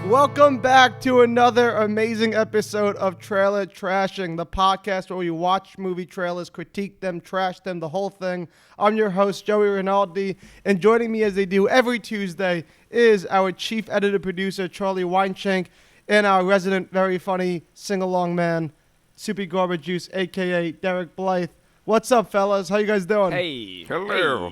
Welcome back to another amazing episode of Trailer Trashing, the podcast where we watch movie trailers, critique them, trash them, the whole thing. I'm your host, Joey Rinaldi, and joining me as they do every Tuesday is our chief editor producer, Charlie Weinschenk, and our resident, very funny, sing-along man, Soupy Garbage Juice, a.k.a. Derek Blythe. What's up, fellas? How you guys doing? Hey. Hello.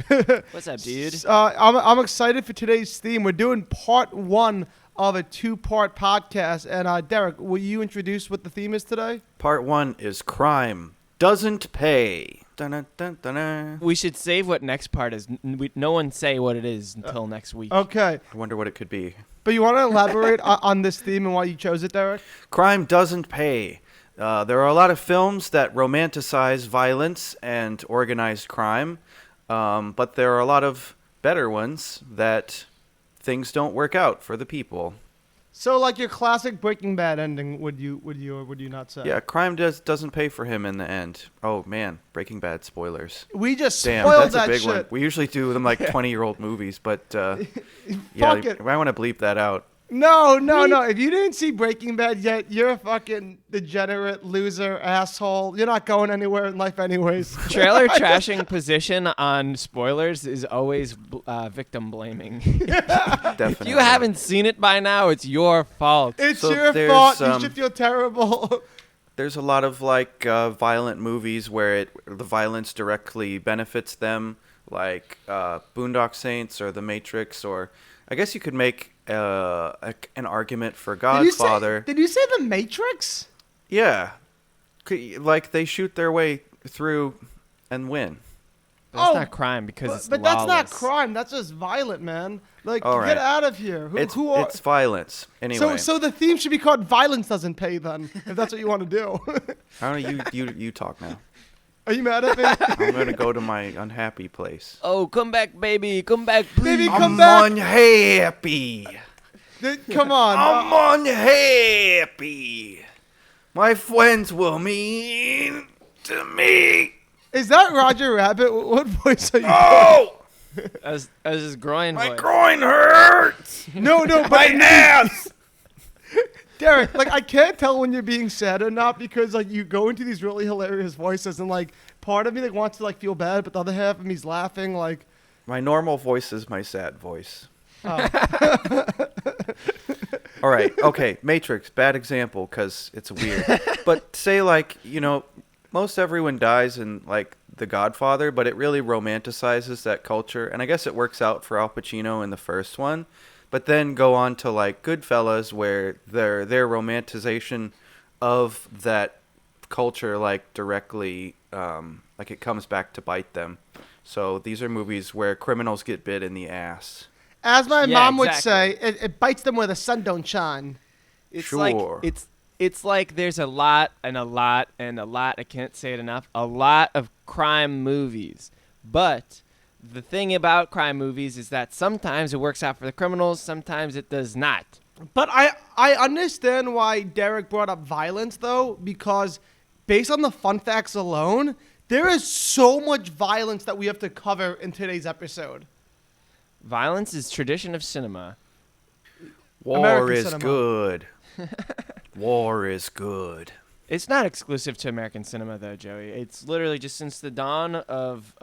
Hey. What's up, dude? I'm excited for today's theme. We're doing part one of a two-part podcast. And Derek, will you introduce what the theme is today? Part 1 is crime doesn't pay. Dun-dun-dun-dun-dun. We should save what next part is. No one say what it is until next week. Okay. I wonder what it could be. But you want to elaborate on this theme and why you chose it, Derek? Crime doesn't pay. There are a lot of films that romanticize violence and organized crime, but there are a lot of better ones that things don't work out for the people. So, like your classic Breaking Bad ending, would you or would you not say? Yeah, crime doesn't pay for him in the end. Oh man, Breaking Bad spoilers. We just Damn, spoiled that's a that big shit. one. We usually do them like 20-year-old movies, but Fuck it. I want to bleep that out. No. If you didn't see Breaking Bad yet, you're a fucking degenerate, loser, asshole. You're not going anywhere in life anyways. Trailer trashing position on spoilers is always victim blaming. Definitely. If you haven't seen it by now, it's your fault. It's So your there's, fault. You should feel terrible. There's a lot of like violent movies where the violence directly benefits them, like Boondock Saints or The Matrix, or I guess you could make an argument for Godfather. Did you say The Matrix? Yeah, like they shoot their way through and win. That's Oh, not crime because it's But that's not lawless. crime. That's just violent, man. Like, All get right. out of here. It's violence anyway. So the theme should be called "Violence Doesn't Pay." Then, if that's what you want to do. I don't know. You talk now. Are you mad at me? I'm gonna go to my unhappy place. Oh, come back, baby. Come back, please. Baby, come I'm back. unhappy. Come on. I'm unhappy. My friends will mean to me. Is that Roger Rabbit? What voice are you? Oh, As his groin my voice. groin hurts. No, but My ass. Derek, like I can't tell when you're being sad or not because like you go into these really hilarious voices and like part of me like wants to like feel bad, but the other half of me's laughing like. My normal voice is my sad voice. Oh. All right. Okay. Matrix, bad example because it's weird. But say like, most everyone dies in like The Godfather, but it really romanticizes that culture. And I guess it works out for Al Pacino in the first one. But then go on to like Goodfellas where their romanticization of that culture like directly like it comes back to bite them. So these are movies where criminals get bit in the ass. As my Yeah, mom would exactly. say, it bites them where the sun don't shine. It's Sure. like it's like there's a lot. I can't say it enough. A lot of crime movies, but the thing about crime movies is that sometimes it works out for the criminals, sometimes it does not. But I understand why Derek brought up violence, though, because based on the fun facts alone, there is so much violence that we have to cover in today's episode. Violence is tradition of cinema. War American is cinema. good. War is good. It's not exclusive to American cinema, though, Joey. It's literally just since the dawn of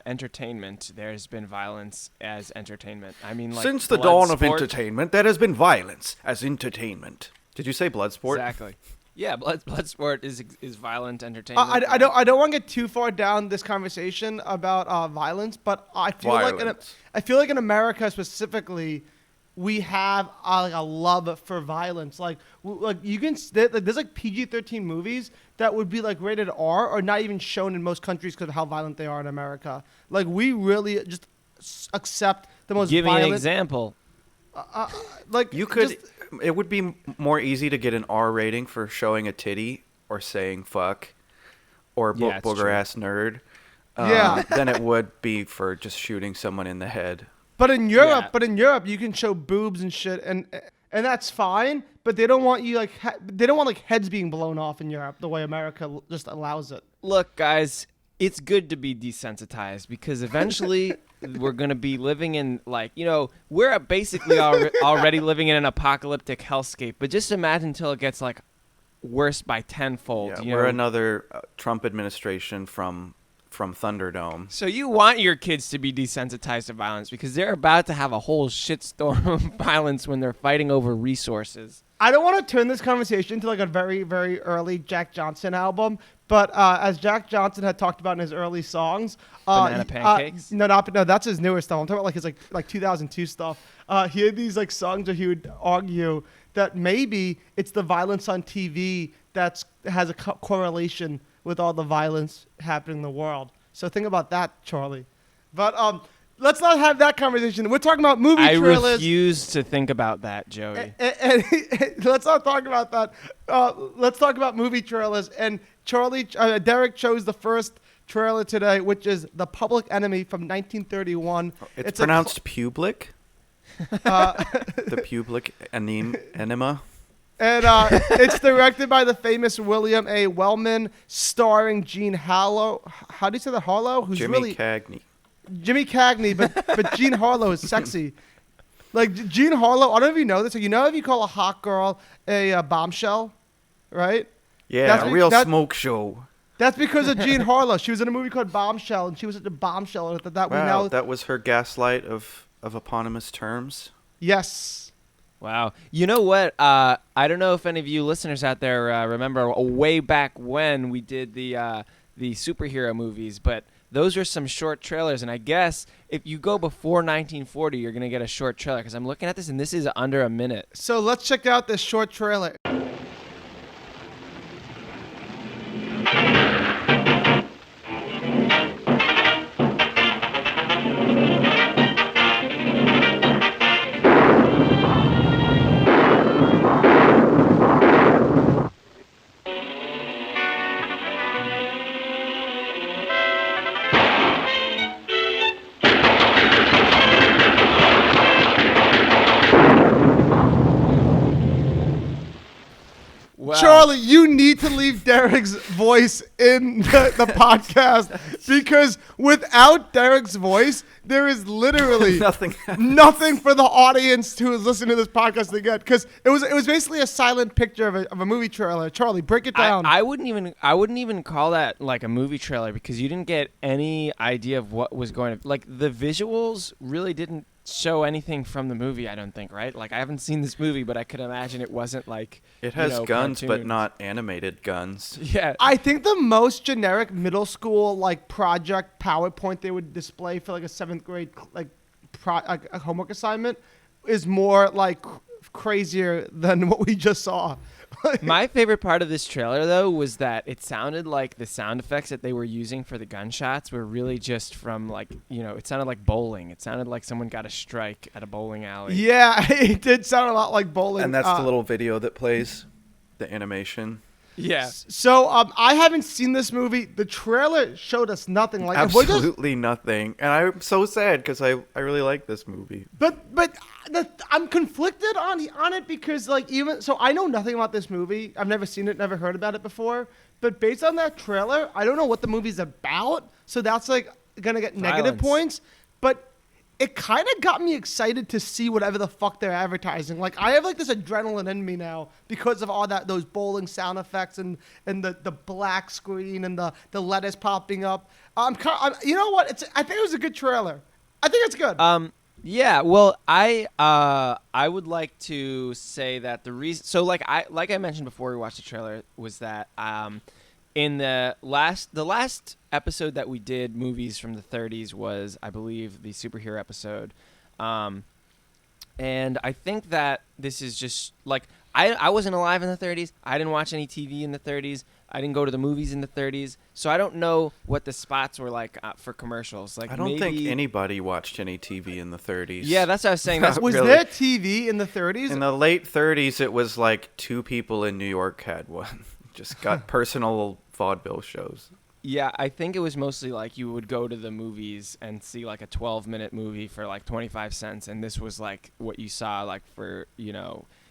entertainment, there's been violence as entertainment. I mean, like Since the dawn of Bloodsport. entertainment, there has been violence as entertainment. Did you say Bloodsport? Exactly. Yeah, Bloodsport is violent entertainment. I don't want to get too far down this conversation about violence, but I feel Violence. like in America specifically, we have like a love for violence. Like you can there's like PG-13 movies that would be like rated R or not even shown in most countries because of how violent they are in America. Like we really just accept the most Give me violent. an example. Like You could. just- It would be more easy to get an R rating for showing a titty or saying fuck or Yeah, it's booger true. ass nerd. Yeah. Than it would be for just shooting someone in the head. But in Europe, you can show boobs and shit, and that's fine. But they don't want you they don't want like heads being blown off in Europe the way America just allows it. Look, guys, it's good to be desensitized because eventually we're gonna be living in like we're basically already living in an apocalyptic hellscape. But just imagine until it gets like worse by tenfold. Yeah, you we're know? another Trump administration from Thunderdome. So you want your kids to be desensitized to violence because they're about to have a whole shitstorm of violence when they're fighting over resources. I don't want to turn this conversation to like a very, very early Jack Johnson album, but as Jack Johnson had talked about in his early songs, Banana Pancakes? No, that's his newer stuff. I'm talking about his like 2002 stuff. He had these like songs where he would argue that maybe it's the violence on TV that has a correlation with all the violence happening in the world. So think about that, Charlie. But let's not have that conversation. We're talking about movie trailers. I refuse to think about that, Joey. And let's not talk about that. Let's talk about movie trailers. And Derek chose the first trailer today, which is The Public Enemy from 1931. It's pronounced public. The public enema. And it's directed by the famous William A. Wellman, starring Gene Harlow. How do you say that? Harlow? Who's Jimmy Cagney. Jimmy Cagney, but Gene Harlow is sexy. Like Gene Harlow, I don't know if you know this. So you know if you call a hot girl a bombshell, right? Yeah, That's a be- real that- smoke show. That's because of Gene Harlow. She was in a movie called Bombshell, and she was such a bombshell that we Wow, now. that was her gaslight of eponymous terms. Yes. Wow. You know what? I don't know if any of you listeners out there remember way back when we did the superhero movies, but those are some short trailers. And I guess if you go before 1940, you're going to get a short trailer because I'm looking at this, and this is under a minute. So let's check out this short trailer. Wow. Charlie, you need to leave Derek's voice in the podcast because without Derek's voice, there is literally Nothing. nothing for the audience who is listening to this podcast to get. Because it was basically a silent picture of a movie trailer. Charlie, break it down. I wouldn't even call that like a movie trailer because you didn't get any idea of what was going to, like, the visuals really didn't show anything from the movie, I don't think, right? Like, I haven't seen this movie, but I could imagine it wasn't like It has guns, but cartoons. not animated guns. Yeah. I think the most generic middle school like project PowerPoint they would display for like a 7th grade like a homework assignment is more like crazier than what we just saw. My favorite part of this trailer, though, was that it sounded like the sound effects that they were using for the gunshots were really just from, like, it sounded like bowling. It sounded like someone got a strike at a bowling alley. Yeah, it did sound a lot like bowling. And that's the little video that plays the animation. Yeah. So I haven't seen this movie. The trailer showed us nothing. Like if we're just- Absolutely nothing. And I'm so sad because I really like this movie. But I'm conflicted on it because like even so I know nothing about this movie. I've never seen it, never heard about it before. But based on that trailer, I don't know what the movie's about. So that's like gonna get negative Violence. points. But it kind of got me excited to see whatever the fuck they're advertising. Like I have like this adrenaline in me now because of all those bowling sound effects and the black screen and the letters popping up. You know what? I think it was a good trailer. I think it's good. Yeah, well, I would like to say that the reason, so like I mentioned before we watched the trailer, was that in the last episode that we did, movies from the 30s, was, I believe, the superhero episode, and I think that this is just like I wasn't alive in the 30s. I didn't watch any TV in the 30s. I didn't go to the movies in the 30s, so I don't know what the spots were like for commercials. Like, I don't think maybe, anybody watched any TV in the 30s. Yeah, that's what I was saying. That's was really. there TV in the 30s? In the late 30s, it was like 2 people in New York had one. Just got personal vaudeville shows. Yeah, I think it was mostly like you would go to the movies and see like a 12-minute movie for like 25 cents, and this was like what you saw like for,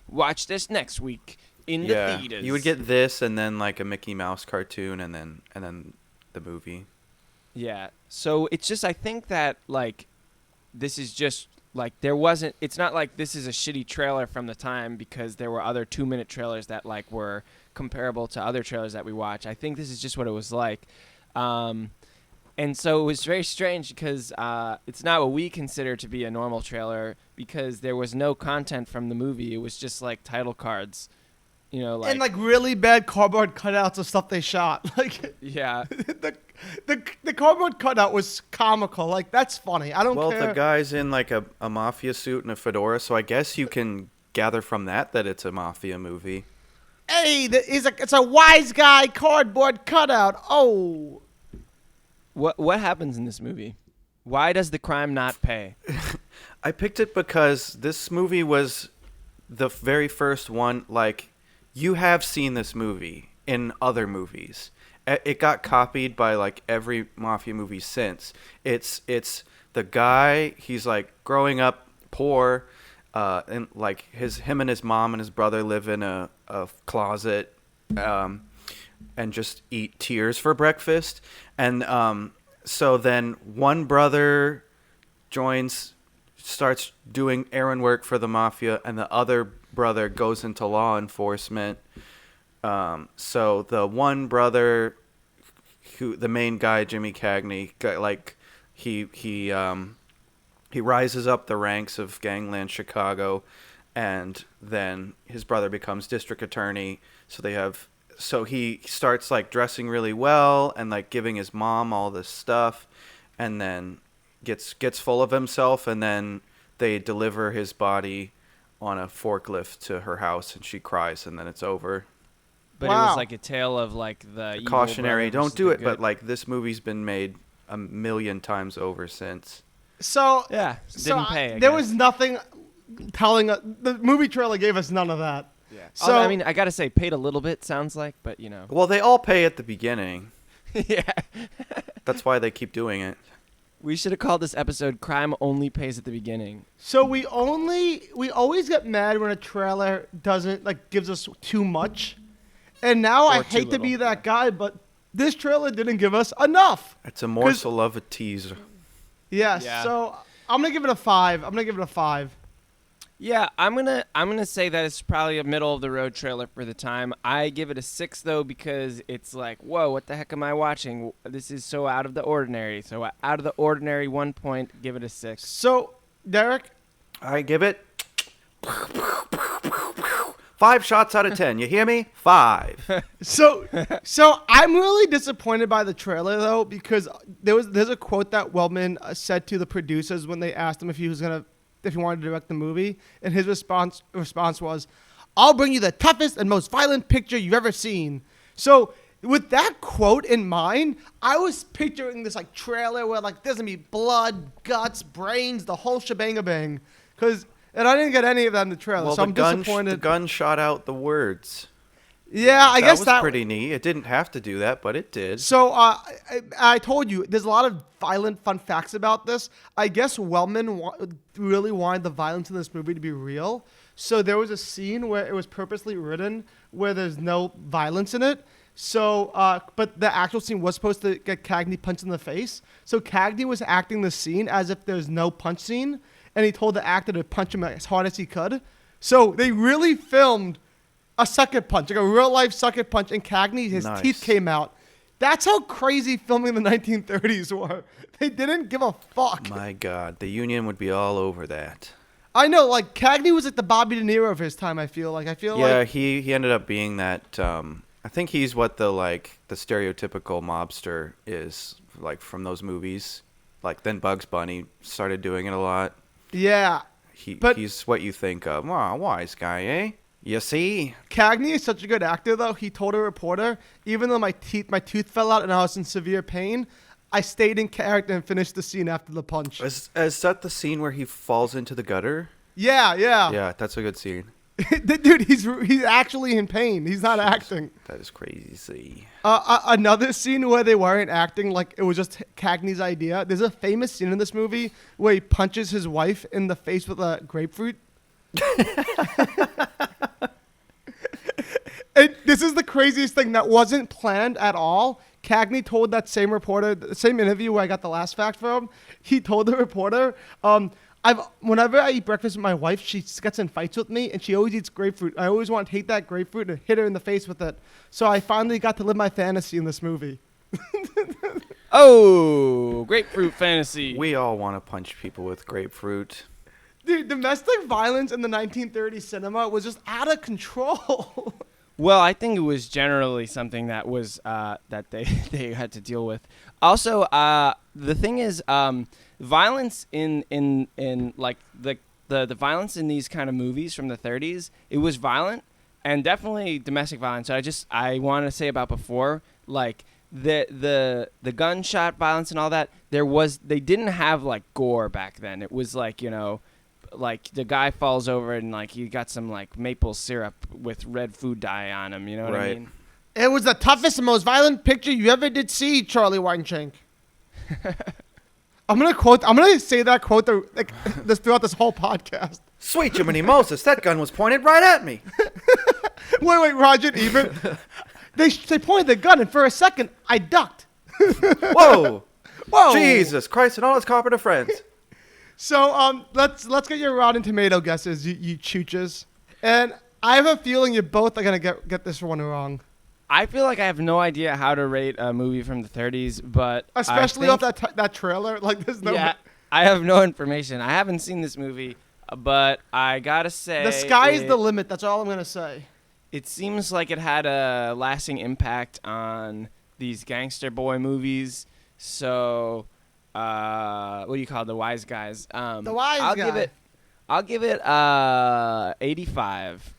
watch this next week in the theaters. You would get this and then like a Mickey Mouse cartoon and then the movie. Yeah. So it's just, I think that like this is just like it's not like this is a shitty trailer from the time because there were other 2-minute trailers that like were comparable to other trailers that we watch. I think this is just what it was like. And so it was very strange because it's not what we consider to be a normal trailer because there was no content from the movie. It was just like title cards, and like really bad cardboard cutouts of stuff they shot. Like yeah. the cardboard cutout was comical. Like that's funny. I don't care. Well, the guy's in like a mafia suit and a fedora, so I guess you can gather from that it's a mafia movie. Hey, it's a wise guy cardboard cutout. Oh. What happens in this movie? Why does the crime not pay? I picked it because this movie was the very first one. Like, you have seen this movie in other movies. It got copied by like every mafia movie since. It's the guy. He's like growing up poor, and like him and his mom and his brother live in a closet, and just eat tears for breakfast. And so then one brother starts doing errand work for the mafia, and the other brother goes into law enforcement. So the one brother, the main guy, Jimmy Cagney, he rises up the ranks of Gangland Chicago, and then his brother becomes district attorney. So he starts like dressing really well and like giving his mom all this stuff, and then gets full of himself, and then they deliver his body on a forklift to her house, and she cries, and then it's over. But Wow. It was like a tale of like the evil Cautionary, brother don't do it. versus the But good. like this movie's been made 1,000,000 times over since. So yeah, so didn't pay. I there guess. was nothing telling us. The movie trailer gave us none of that. Yeah. So I mean, I gotta say, paid a little bit. Sounds like, but Well, they all pay at the beginning. yeah. That's why they keep doing it. We should have called this episode "Crime Only Pays at the Beginning." So we always get mad when a trailer doesn't like gives us too much, and now I Or too hate to be little. that guy, but this trailer didn't give us enough. It's a morsel of a teaser. Yes. Yeah. So I'm gonna give it a 5. Yeah, I'm gonna say that it's probably a middle of the road trailer for the time. I give it a 6 though because it's like, whoa, what the heck am I watching? This is so out of the ordinary. So out of the ordinary, 1 point, give it a 6. So Derek, I give it 5 shots out of 10. You hear me? 5. so I'm really disappointed by the trailer though because there's a quote that Wellman said to the producers when they asked him if he wanted to direct the movie, and his response was, "I'll bring you the toughest and most violent picture you've ever seen." So with that quote in mind, I was picturing this like trailer where like there's gonna be blood, guts, brains, the whole shebang-a-bang. And I didn't get any of that in the trailer, Well, so I'm the disappointed. gun shot out the words. Yeah, I guess was that pretty neat. It didn't have to do that, but it did. So I told you, there's a lot of violent fun facts about this. I guess Wellman really wanted the violence in this movie to be real. So there was a scene where it was purposely written where there's no violence in it. So, but the actual scene was supposed to get Cagney punched in the face. So Cagney was acting the scene as if there's no punch scene, and he told the actor to punch him as hard as he could. So they really filmed a sucker punch, like a real life sucker punch, and Cagney, his Nice. teeth came out. That's how crazy filming in the 1930s were. They didn't give a fuck. My God, the union would be all over that. I know, like Cagney was like the Bobby De Niro of his time. I feel like Yeah, he ended up being that. I think he's what the stereotypical mobster is, like from those movies. Like then Bugs Bunny started doing it a lot. yeah. But- He's what you think of. Wow, wise guy, eh? You see? Cagney is such a good actor, though. He told a reporter, even though my tooth fell out and I was in severe pain, I stayed in character and finished the scene after the punch. Is that the scene where he falls into the gutter? Yeah. Yeah, that's a good scene. Dude, he's actually in pain. He's not acting. That is crazy. Another scene where they weren't acting, like it was just Cagney's idea. There's a famous scene in this movie where he punches his wife in the face with a grapefruit. And this is the craziest thing that wasn't planned at all. Cagney told that same reporter, the same interview where I got the last fact from, he told the reporter, whenever I eat breakfast with my wife, she gets in fights with me, and she always eats grapefruit. I always want to take that grapefruit and hit her in the face with it. So I finally got to live my fantasy in this movie. Oh, grapefruit fantasy. We all want to punch people with grapefruit. Dude, domestic violence in the 1930s cinema was just out of control. Well, I think it was generally something that was that they they had to deal with. Also, the thing is, violence in like the violence in these kind of movies from the 30s, it was violent and definitely domestic violence. So I want to say about before, like the gunshot violence and all that. They didn't have like gore back then. It was like, you know, like the guy falls over and like he got some like maple syrup with red food dye on him. You know what I Right. mean? It was the toughest and most violent picture you ever did see, Charlie Weinschenk. I'm gonna say that quote this throughout this whole podcast. Sweet Jiminy Moses, that gun was pointed right at me. Wait, Roger Ebert. They pointed the gun, and for a second, I ducked. Whoa. Whoa! Jesus Christ and all his carpenter friends. So let's get your Rotten Tomato guesses, you chooches. And I have a feeling you both are gonna get this one wrong, I feel like I have no idea how to rate a movie from the 30s, but especially I off think, that trailer. Like there's no. Yeah, I have no information. I haven't seen this movie, but I gotta say, The sky is the limit. That's all I'm gonna say. It seems like it had a lasting impact on these gangster boy movies. So, what do you call it? The wise guys? The wise guy. I'll give it 85.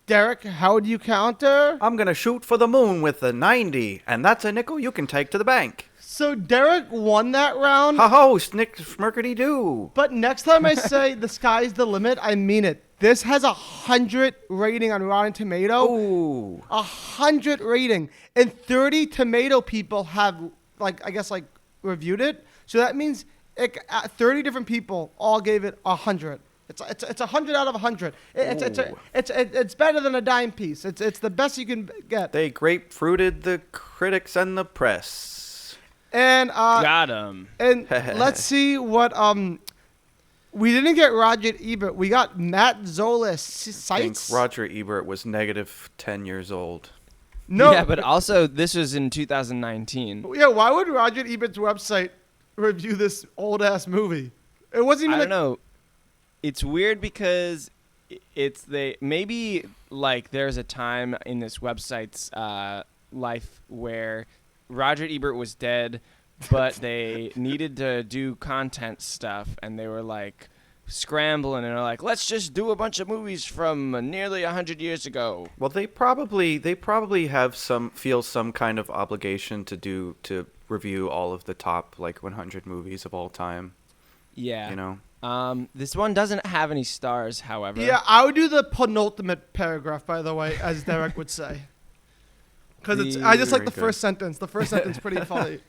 Derek, how would you counter? I'm going to shoot for the moon with a 90, and that's a nickel you can take to the bank. So Derek won that round. Ho-ho, snick smirkety-doo. But next time I say the sky's the limit, I mean it. This has 100 rating on Rotten Tomato. Ooh. 100 rating. And 30 tomato people have, reviewed it. So that means 30 different people all gave it 100. It's 100 out of 100. It's better than a dime piece. It's the best you can get. They grapefruited the critics and the press. And Got him. And let's see what we didn't get Roger Ebert. We got Matt Zola I think Seitz. Roger Ebert was negative 10 years old. No. Yeah, but also this was in 2019. Yeah, why would Roger Ebert's website review this old ass movie? It wasn't even I don't know. It's weird because maybe like there's a time in this website's life where Roger Ebert was dead, but they needed to do content stuff, and they were like scrambling and they're like, let's just do a bunch of movies from nearly 100 years ago. Well, they probably have feel some kind of obligation to review all of the top like 100 movies of all time. Yeah. You know. This one doesn't have any stars, however. Yeah, I would do the penultimate paragraph, by the way, as Derek would say. Because I just like Very the good. first sentence. The first sentence is pretty funny.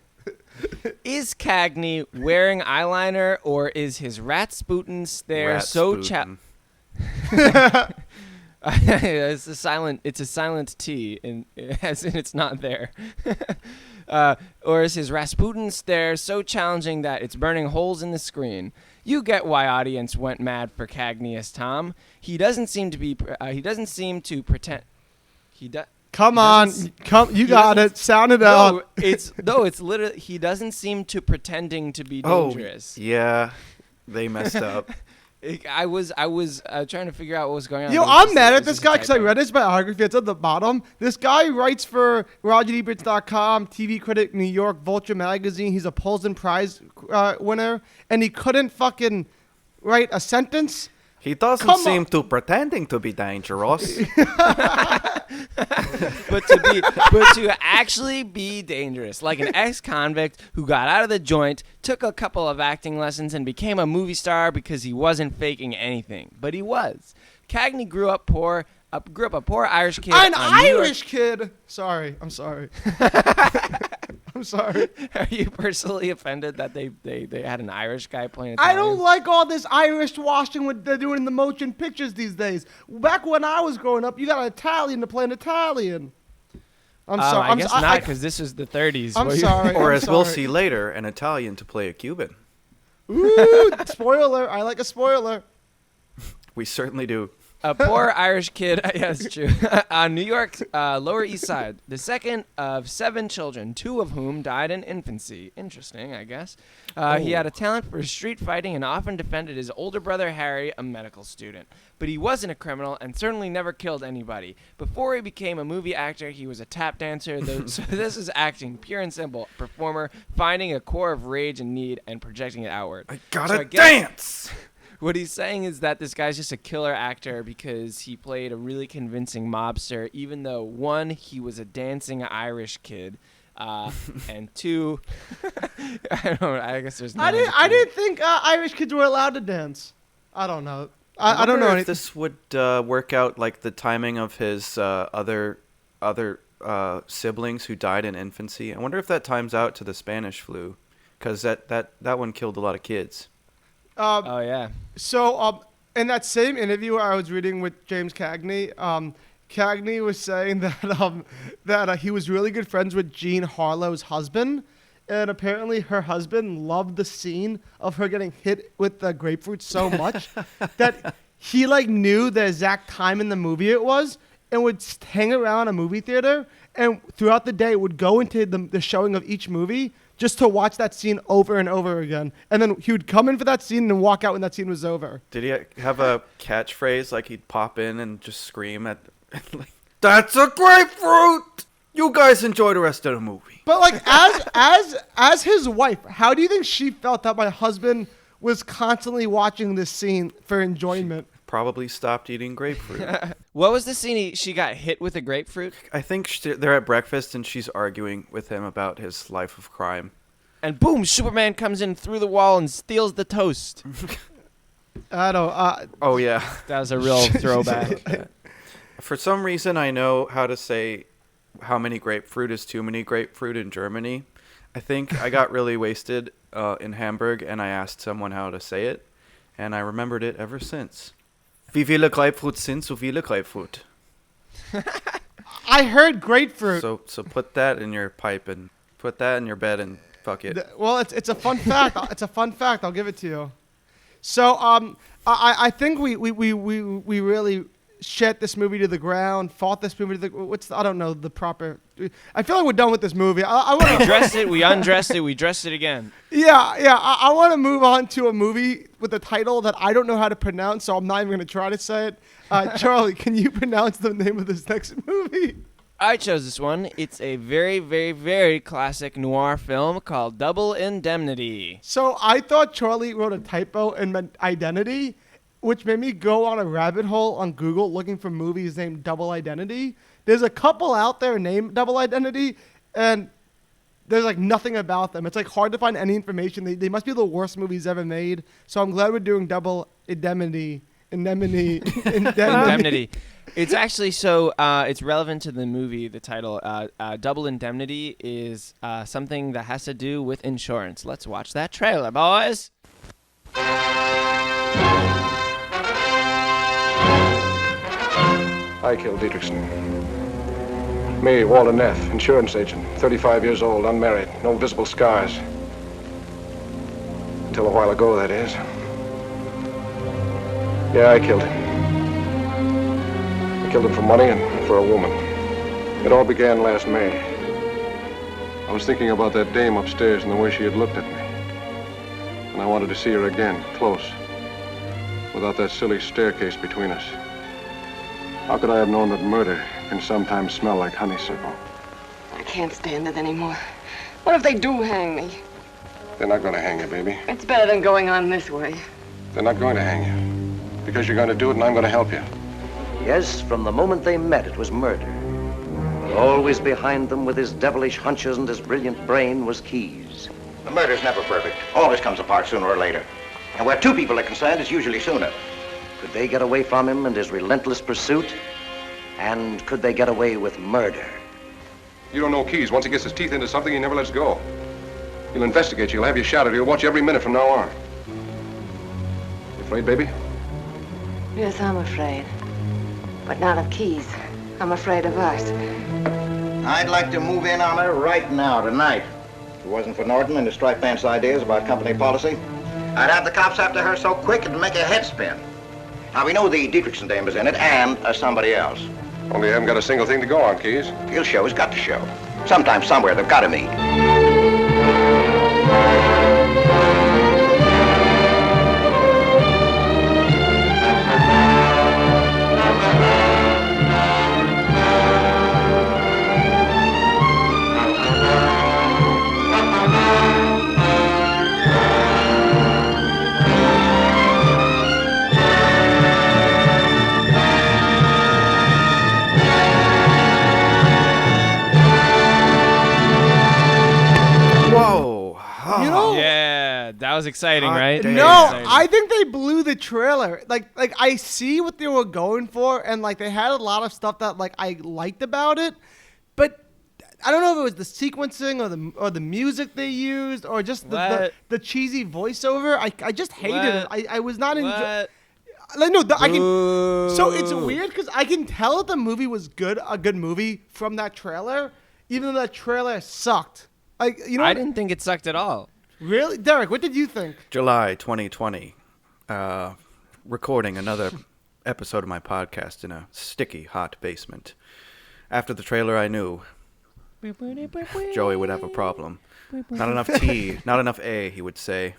Is Cagney wearing eyeliner, or is his Ratsputin stare so Rasputin. It's a silent T, as in it's not there. Or is his Rasputin stare so challenging that it's burning holes in the screen? You get why audience went mad for Cagney as Tom. He doesn't seem to pretend. Come on. You got it. Sound it out. It's literally he doesn't seem to pretending to be Oh, dangerous. yeah. They messed up. I was trying to figure out what was going on. Yo, It was I'm just- mad it at was this just a guy because I typo. read his biography. It's at the bottom. This guy writes for RogerEberts.com, TV critic, New York, Vulture magazine. He's a Pulitzer Prize winner, and he couldn't fucking write a sentence. He doesn't Come seem on. to pretending to be dangerous. but to actually be dangerous, like an ex-convict who got out of the joint, took a couple of acting lessons, and became a movie star because he wasn't faking anything. But he was. Cagney grew up a poor Irish kid. An on New York- Irish kid. Sorry. I'm sorry. I'm sorry. Are you personally offended that they had an Irish guy playing I Italian? don't like all this Irish washing what they're doing in the motion pictures these days. Back when I was growing up, you got an Italian to play an Italian. I'm sorry. I guess not, because this was the 30s. I'm sorry. Or I'm as we'll sorry. see later, an Italian to play a Cuban. Ooh, spoiler. I like a spoiler. We certainly do. A poor Irish kid, yeah, it's true, on New York's Lower East Side, the second of 7 children, 2 of whom died in infancy. Interesting, I guess. He had a talent for street fighting and often defended his older brother Harry, a medical student. But he wasn't a criminal and certainly never killed anybody. Before he became a movie actor, he was a tap dancer. So this is acting, pure and simple. Performer, finding a core of rage and need and projecting it outward. I gotta guess- dance! What he's saying is that this guy's just a killer actor because he played a really convincing mobster, even though, 1, he was a dancing Irish kid, and 2, I guess there's no I in between. didn't think Irish kids were allowed to dance. I don't know. I don't know if anything. this would work out like the timing of his other siblings who died in infancy. I wonder if that times out to the Spanish flu, because that one killed a lot of kids. Oh, yeah. So, in that same interview I was reading with James Cagney, Cagney was saying that he was really good friends with Jean Harlow's husband, and apparently her husband loved the scene of her getting hit with the grapefruit so much that he knew the exact time in the movie it was and would hang around a movie theater and throughout the day would go into the showing of each movie just to watch that scene over and over again. And then he would come in for that scene and walk out when that scene was over. Did he have a catchphrase like he'd pop in and just scream at like, "That's a grapefruit! You guys enjoy the rest of the movie." But as his wife, how do you think she felt that my husband was constantly watching this scene for enjoyment? Probably stopped eating grapefruit. What was the scene she got hit with a grapefruit? I think they're at breakfast and she's arguing with him about his life of crime. And boom, Superman comes in through the wall and steals the toast. I don't. Oh yeah. That was a real throwback. For some reason, I know how to say how many grapefruit is too many grapefruit in Germany. I think I got really wasted in Hamburg and I asked someone how to say it, and I remembered it ever since. Wie viele Grapefruit sind so viele Grapefruit? I heard grapefruit. So put that in your pipe and put that in your bed and fuck it. Well, it's a fun fact. It's a fun fact. I'll give it to you. So I think we really shit this movie to the ground, fought this movie to the I don't know the proper. I feel like we're done with this movie. I want We to dressed it, we undressed it, we dressed it again. yeah. I want to move on to a movie with a title that I don't know how to pronounce, so I'm not even going to try to say it. Charlie, can you pronounce the name of this next movie? I chose this one. It's a very, very, very classic noir film called Double Indemnity. So I thought Charlie wrote a typo and meant identity, which made me go on a rabbit hole on Google looking for movies named Double Identity. There's a couple out there named Double Identity, and there's nothing about them. It's hard to find any information. They must be the worst movies ever made. So I'm glad we're doing Double Indemnity. Indemnity. It's actually it's relevant to the movie, the title. Double Indemnity is something that has to do with insurance. Let's watch that trailer, boys. I killed Dietrichson. Me, Walter Neff, insurance agent, 35 years old, unmarried, no visible scars. Until a while ago, that is. Yeah, I killed him. I killed him for money and for a woman. It all began last May. I was thinking about that dame upstairs and the way she had looked at me. And I wanted to see her again, close, without that silly staircase between us. How could I have known that murder can sometimes smell like honeysuckle? I can't stand it anymore. What if they do hang me? They're not going to hang you, baby. It's better than going on this way. They're not going to hang you. Because you're going to do it and I'm going to help you. Yes, from the moment they met, it was murder. Always behind them with his devilish hunches and his brilliant brain was Keyes. The murder's never perfect. Always comes apart sooner or later. And where 2 people are concerned, it's usually sooner. Could they get away from him and his relentless pursuit? And could they get away with murder? You don't know Keyes. Once he gets his teeth into something, he never lets go. He'll investigate you. He'll have you shot at. He'll watch you every minute from now on. You afraid, baby? Yes, I'm afraid. But not of Keyes. I'm afraid of us. I'd like to move in on her right now, tonight. If it wasn't for Norton and his stripe pants ideas about company policy, I'd have the cops after her so quick it'd make a head spin. Now, we know the Dietrichson dame is in it, and somebody else. Only you haven't got a single thing to go on, Keys. He'll show, he's got to show. Sometime, somewhere, they've got to meet. Whoa. You know, Yeah, that was exciting, Hot right? damn. no, Very exciting. I think they blew the trailer. Like I see what they were going for, and like they had a lot of stuff that like I liked about it, but I don't know if it was the sequencing or the music they used or just the cheesy voiceover. I just hated What? it. I was not enjoying. What? Like no, I can. So it's Boo. weird because I can tell that the movie was a good movie from that trailer, even though that trailer sucked. Like you know, I didn't think it sucked at all. really, Derek. What did you think? July 2020. Recording another episode of my podcast in a sticky, hot basement. After the trailer, I knew Joey would have a problem. Not enough T, not enough A, he would say.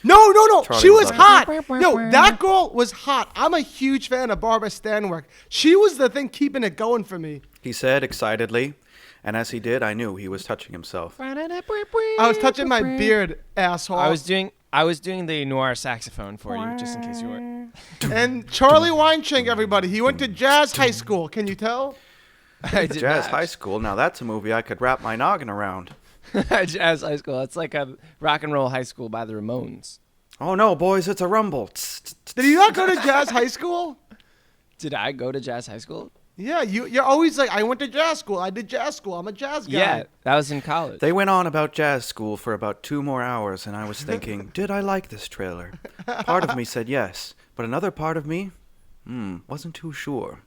No. Charlie She was was hot. No, that girl was hot. I'm a huge fan of Barbara Stanwyck. She was the thing keeping it going for me. He said excitedly, and as he did, I knew he was touching himself. I was touching my beard, asshole. I was doing the noir saxophone for you, just in case you weren't. And Charlie Weinschenk, everybody. He went to jazz high school. Can you tell? I did Jazz not. High School, now that's a movie I could wrap my noggin around. Jazz High School. That's like a rock and roll high school by the Ramones. Oh no, boys, it's a rumble. Did you not go to jazz high school? Did I go to Jazz High School? Yeah, you're always like, I went to jazz school. I did jazz school. I'm a jazz guy. Yeah, that was in college. They went on about jazz school for about 2 more hours, and I was thinking, did I like this trailer? Part of me said yes, but another part of me, wasn't too sure.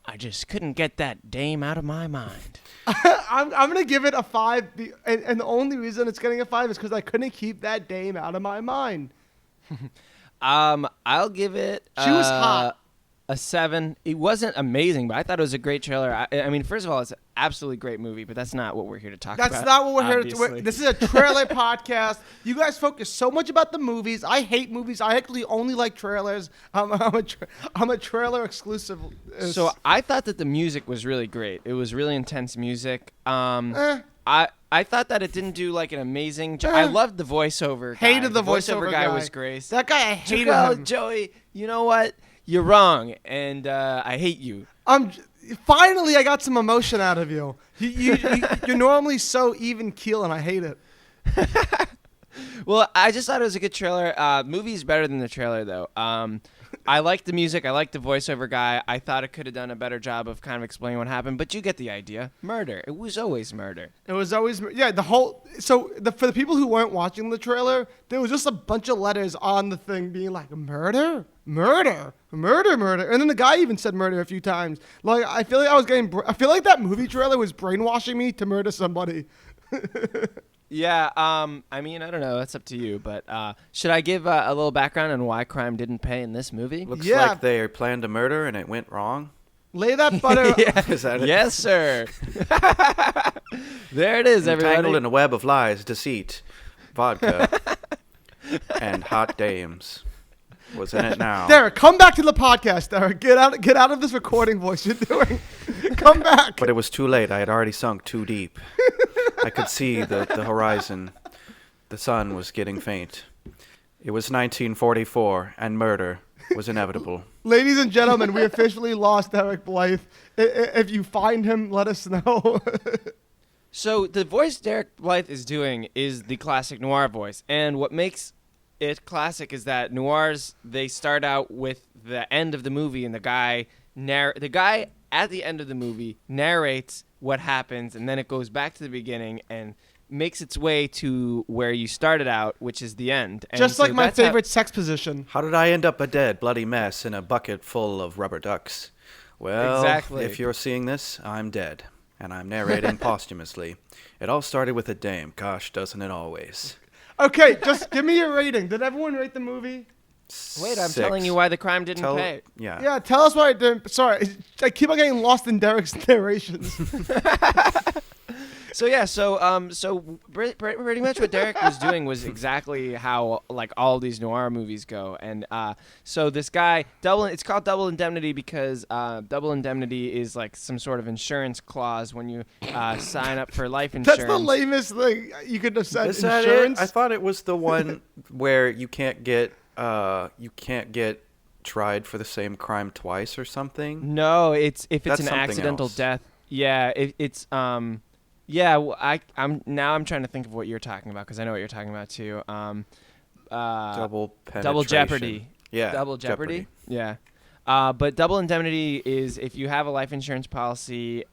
I just couldn't get that dame out of my mind. I'm gonna give it a 5, and the only reason it's getting a 5 is because I couldn't keep that dame out of my mind. I'll give it. She was hot. A 7. It wasn't amazing, but I thought it was a great trailer. I mean, first of all, it's an absolutely great movie, but that's not what we're here to talk about. That's not what we're here to. obviously. This is a trailer podcast. You guys focus so much about the movies. I hate movies. I actually only like trailers. I'm a trailer exclusive. So I thought that the music was really great. It was really intense music. I thought that it didn't do like an amazing job. I loved the voiceover. Guy. Hated the voiceover guy was great. That guy, I hated Well, him. Joey, you know what? You're wrong, and I hate you. Finally, I got some emotion out of you. You're normally so even keel, and I hate it. Well, I just thought it was a good trailer. Movie's better than the trailer, though. I liked the music. I liked the voiceover guy. I thought it could have done a better job of kind of explaining what happened, but you get the idea. Murder. It was always murder. It was always the whole. So for the people who weren't watching the trailer, there was just a bunch of letters on the thing being like murder, murder, murder, murder, and then the guy even said murder a few times. Like I feel like that movie trailer was brainwashing me to murder somebody. Yeah, I mean, I don't know. That's up to you. But should I give a little background on why crime didn't pay in this movie? Looks Yeah. like they planned a murder and it went wrong. Lay that butter. Is that it? Yes, sir. There it is, Entangled everybody. in a web of lies, deceit, vodka, and hot dames. Was in it now. Derek, come back to the podcast, Derek. Get out of this recording voice you're doing. Come back. But it was too late. I had already sunk too deep. I could see the horizon. The sun was getting faint. It was 1944, and murder was inevitable. Ladies and gentlemen, we officially lost Derek Blythe. If you find him, let us know. So the voice Derek Blythe is doing is the classic noir voice, and what makes it classic is that noirs, they start out with the end of the movie, and the guy at the end of the movie narrates what happens, and then it goes back to the beginning and makes its way to where you started out, which is the end. And Just so like my that's how- favorite sex position. How did I end up a dead, bloody mess in a bucket full of rubber ducks? Well, Exactly. if you're seeing this, I'm dead. And I'm narrating posthumously. It all started with a dame. Gosh, doesn't it always? Okay, just give me your rating. Did everyone rate the movie? Wait, I'm 6. telling you why the crime didn't Tell- pay. Yeah. Yeah, tell us why it didn't. Sorry, I keep on getting lost in Derek's narrations. So pretty much what Derek was doing was exactly how like all these noir movies go, and so this guy it's called Double Indemnity because Double Indemnity is like some sort of insurance clause when you sign up for life insurance. That's the lamest thing you could have said. Is that Insurance. it? I thought it was the one where you can't get tried for the same crime twice or something. No, it's if it's That's an something accidental else. death. Yeah, yeah. I'm trying to think of what you're talking about because I know what you're talking about too. Double penetration. Double Jeopardy. Yeah. Double Jeopardy. Yeah. But Double Indemnity is if you have a life insurance policy.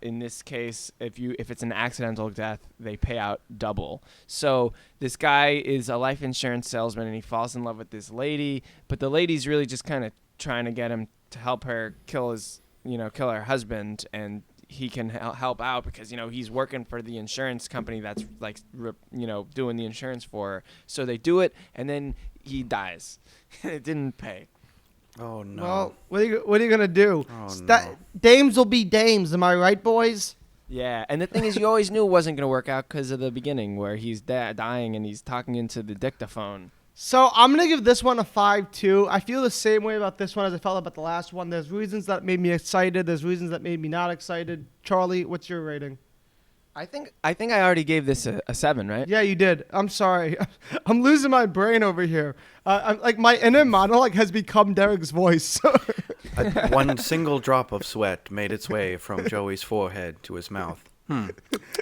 In this case, if it's an accidental death, they pay out double. So this guy is a life insurance salesman, and he falls in love with this lady. But the lady's really just kind of trying to get him to help her kill her husband, and he can help out because he's working for the insurance company that's like doing the insurance for her. So they do it, and then he dies. It didn't pay. Oh no. Well, what are you gonna do? Oh, no. Dames will be dames. Am I right, boys? Yeah, and the thing is, you always knew it wasn't going to work out because of the beginning where he's dying and he's talking into the dictaphone. So I'm gonna give this one a 5-2. I feel the same way about this one as I felt about the last one. There's reasons that made me excited. There's reasons that made me not excited. Charlie, what's your rating? I think I already gave this a 7, right? Yeah, you did. I'm sorry. I'm losing my brain over here. I'm, like my inner monologue has become Derek's voice. One single drop of sweat made its way from Joey's forehead to his mouth.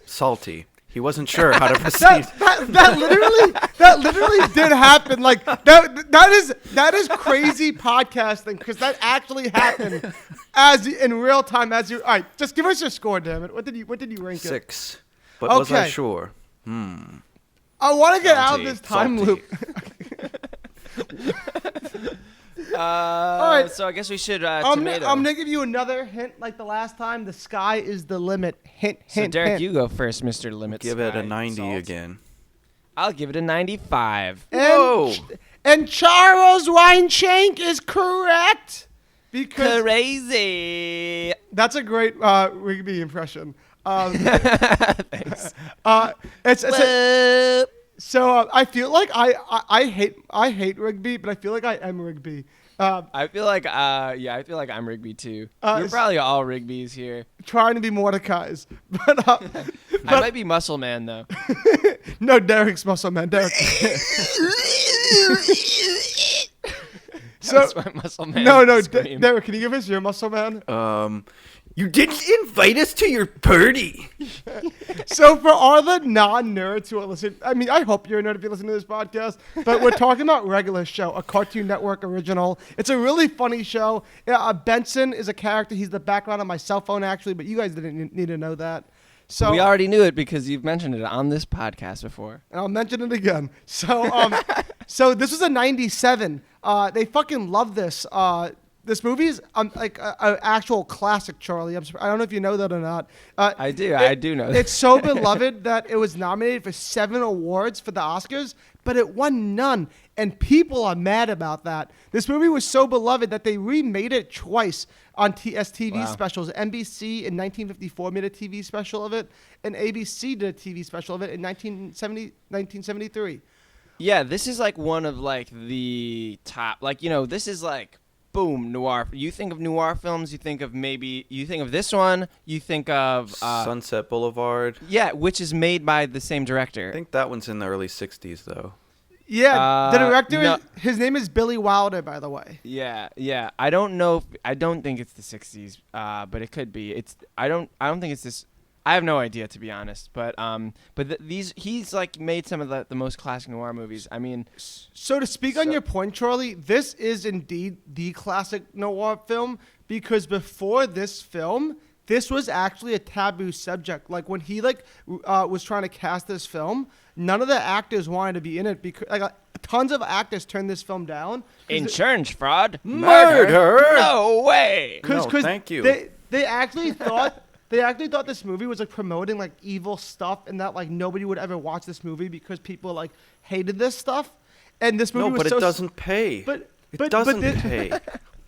Salty. He wasn't sure how to proceed. that literally did happen. Like that is crazy podcasting because that actually happened in real time. All right, just give us your score, damn it. What did you rank it? 6. But was I Okay. sure? I want to get out of this time Salty. loop. All right. So I guess we should I'm tomato. gonna give you another hint, like the last time. The sky is the limit. Hint. So Derek, hint. you go first, Mr. Limit. Give it a Sky 90 Salt. again. I'll give it a 95. Whoa. And Charles Weinshank is correct because Crazy. that's a great Rigby impression. Thanks. So I feel like I hate Rigby, but I feel like I am Rigby. I feel like I'm Rigby too. You're probably all Rigby's here. Trying to be Mordecai's, but I might be Muscle Man though. no, Derek's muscle man. Derek. So That's why Muscle Man. no, screamed. Derek, can you give us your muscle man? You didn't invite us to your party. So for all the non-nerds who are listening, I mean, I hope you're a nerd if you listen to this podcast, but we're talking about Regular Show, a Cartoon Network original. It's a really funny show. Benson is a character. He's the background on my cell phone, actually, but you guys didn't need to know that. So We already knew it because you've mentioned it on this podcast before. and I'll mention it again. So, so this was a 97. They fucking love this. This movie is like an actual classic, Charlie. I don't know if you know that or not. I do. I do know that. It's so beloved that it was nominated for 7 awards for the Oscars, but it won none. And people are mad about that. This movie was so beloved that they remade it twice on as TV Wow. specials. NBC in 1954 made a TV special of it, and ABC did a TV special of it in 1973. Yeah, this is like one of like the top. Like this is like boom noir. You think of noir films, you think of this one, you think of Sunset Boulevard. yeah, which is made by the same director. I think that one's in the early 60s, though. Yeah, the director, no. his name is Billy Wilder, by the way. Yeah. I don't know. I don't think it's the 60s, but it could be. I don't think it's this. I have no idea, to be honest. But he's like made some of the most classic noir movies. I mean, So to speak on your point, Charlie, this is indeed the classic noir film because before this film, this was actually a taboo subject. Like when he was trying to cast this film, none of the actors wanted to be in it because tons of actors turned this film down. insurance fraud, Murder! No way. No, thank you. They actually thought they actually thought this movie was like promoting like evil stuff, and that like nobody would ever watch this movie because people like hated this stuff. And this movie No, was but so it doesn't pay. But It doesn't thi- pay.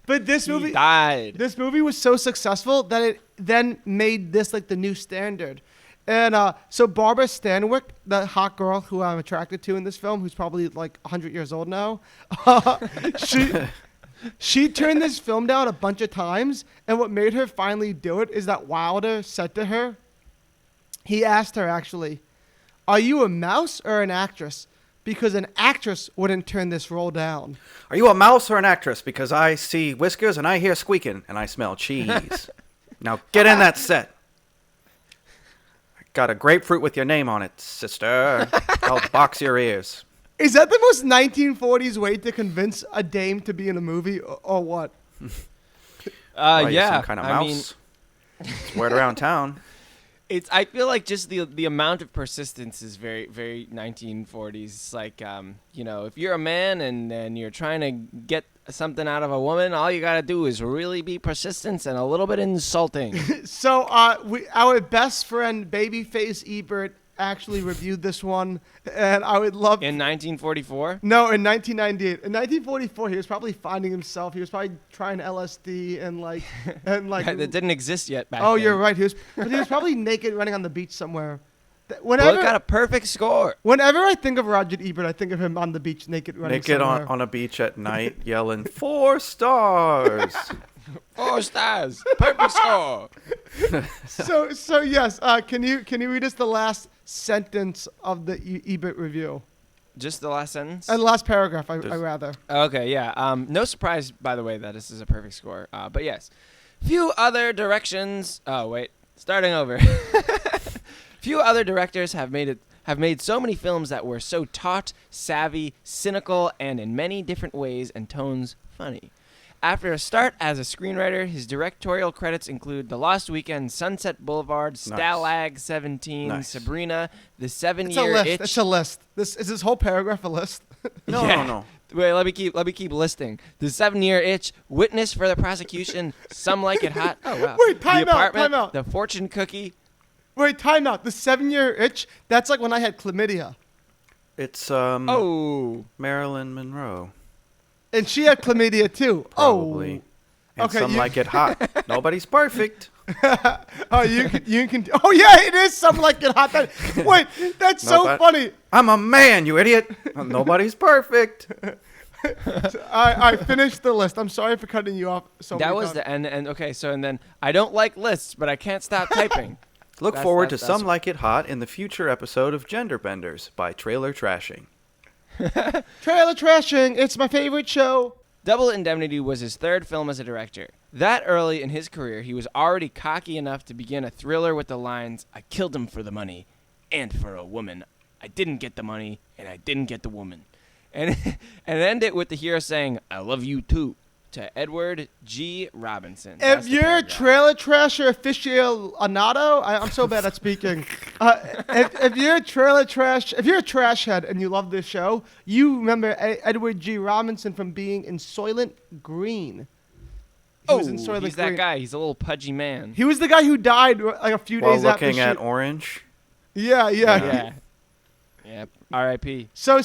But this He movie died. This movie was so successful that it then made this like the new standard. And so Barbara Stanwyck, the hot girl who I'm attracted to in this film, who's probably like 100 years old now, she turned this film down a bunch of times. And what made her finally do it is that Wilder said to her, he asked her actually, "Are you a mouse or an actress? Because an actress wouldn't turn this role down." Are you a mouse or an actress? Because I see whiskers and I hear squeaking and I smell cheese. Now get in that set. I got a grapefruit with your name on it, sister. I'll box your ears. Is that the most 1940s way to convince a dame to be in a movie, or what? Are you Yeah. some kind of I mean, mouse? It's word around town. I feel like just the amount of persistence is very, very 1940s. It's like, you know, if you're a man and you're trying to get something out of a woman, all you got to do is really be persistent and a little bit insulting. So, our best friend Babyface Ebert actually reviewed this one, and I would love. In 1944? No, in 1998. In 1944, he was probably finding himself. He was probably trying LSD and like That didn't exist yet back Oh, then. you're right. He was probably naked running on the beach somewhere. Well, it got a perfect score. Whenever I think of Roger Ebert, I think of him on the beach naked running Naked somewhere. on a beach at night, yelling 4 stars. 4 stars. Perfect score. So yes, can you read us the last sentence of the Ebert review? Just the last sentence? And last paragraph, I rather. Okay, yeah. No surprise, by the way, that this is a perfect score. But yes, few other directions. Oh wait, starting over. Few other directors have made so many films that were so taut, savvy, cynical, and in many different ways and tones funny. After a start as a screenwriter, his directorial credits include The Lost Weekend, Sunset Boulevard, Stalag 17, Nice. Sabrina, The It's a 7-Year list. Itch. It's a list. Is this whole paragraph a list? No. Wait, let me keep listing. The 7-Year Itch, Witness for the Prosecution, Some Like It Hot. Oh wow. Wait, time The out, Apartment, time out. The Fortune Cookie. Wait, time out. The 7-year itch. That's like when I had chlamydia, It's Oh. Marilyn Monroe. and she had chlamydia too. Probably. And Okay, some you- like it hot. Nobody's perfect. Oh, you can. Oh yeah, it is something like it hot. Wait, that's so funny. I'm a man, you idiot. Nobody's perfect. I finished the list. I'm sorry for cutting you off. So That many was times. the and okay, so and then I don't like lists, but I can't stop typing. Look That's- forward to that's- Some Like It Hot in the future episode of Gender Benders by Trailer Trashing. Trailer trashing. It's my favorite show. Double Indemnity was his third film as a director. That early in his career, he was already cocky enough to begin a thriller with the lines, "I killed him for the money, and for a woman. I didn't get the money, and I didn't get the woman." And end it with the hero saying, "I love you too," to Edward G. Robinson. That's If the you're a paragraph. trailer trasher aficionado, I'm so bad at speaking. If you're a trailer trash, if you're a trash head and you love this show, you remember Edward G. Robinson from being in Soylent Green. He was in Soylent he's Green. that guy. He's a little pudgy man. He was the guy who died like a few While days after looking at shoot- Orange. Yeah. Yeah. Yep. R.I.P. So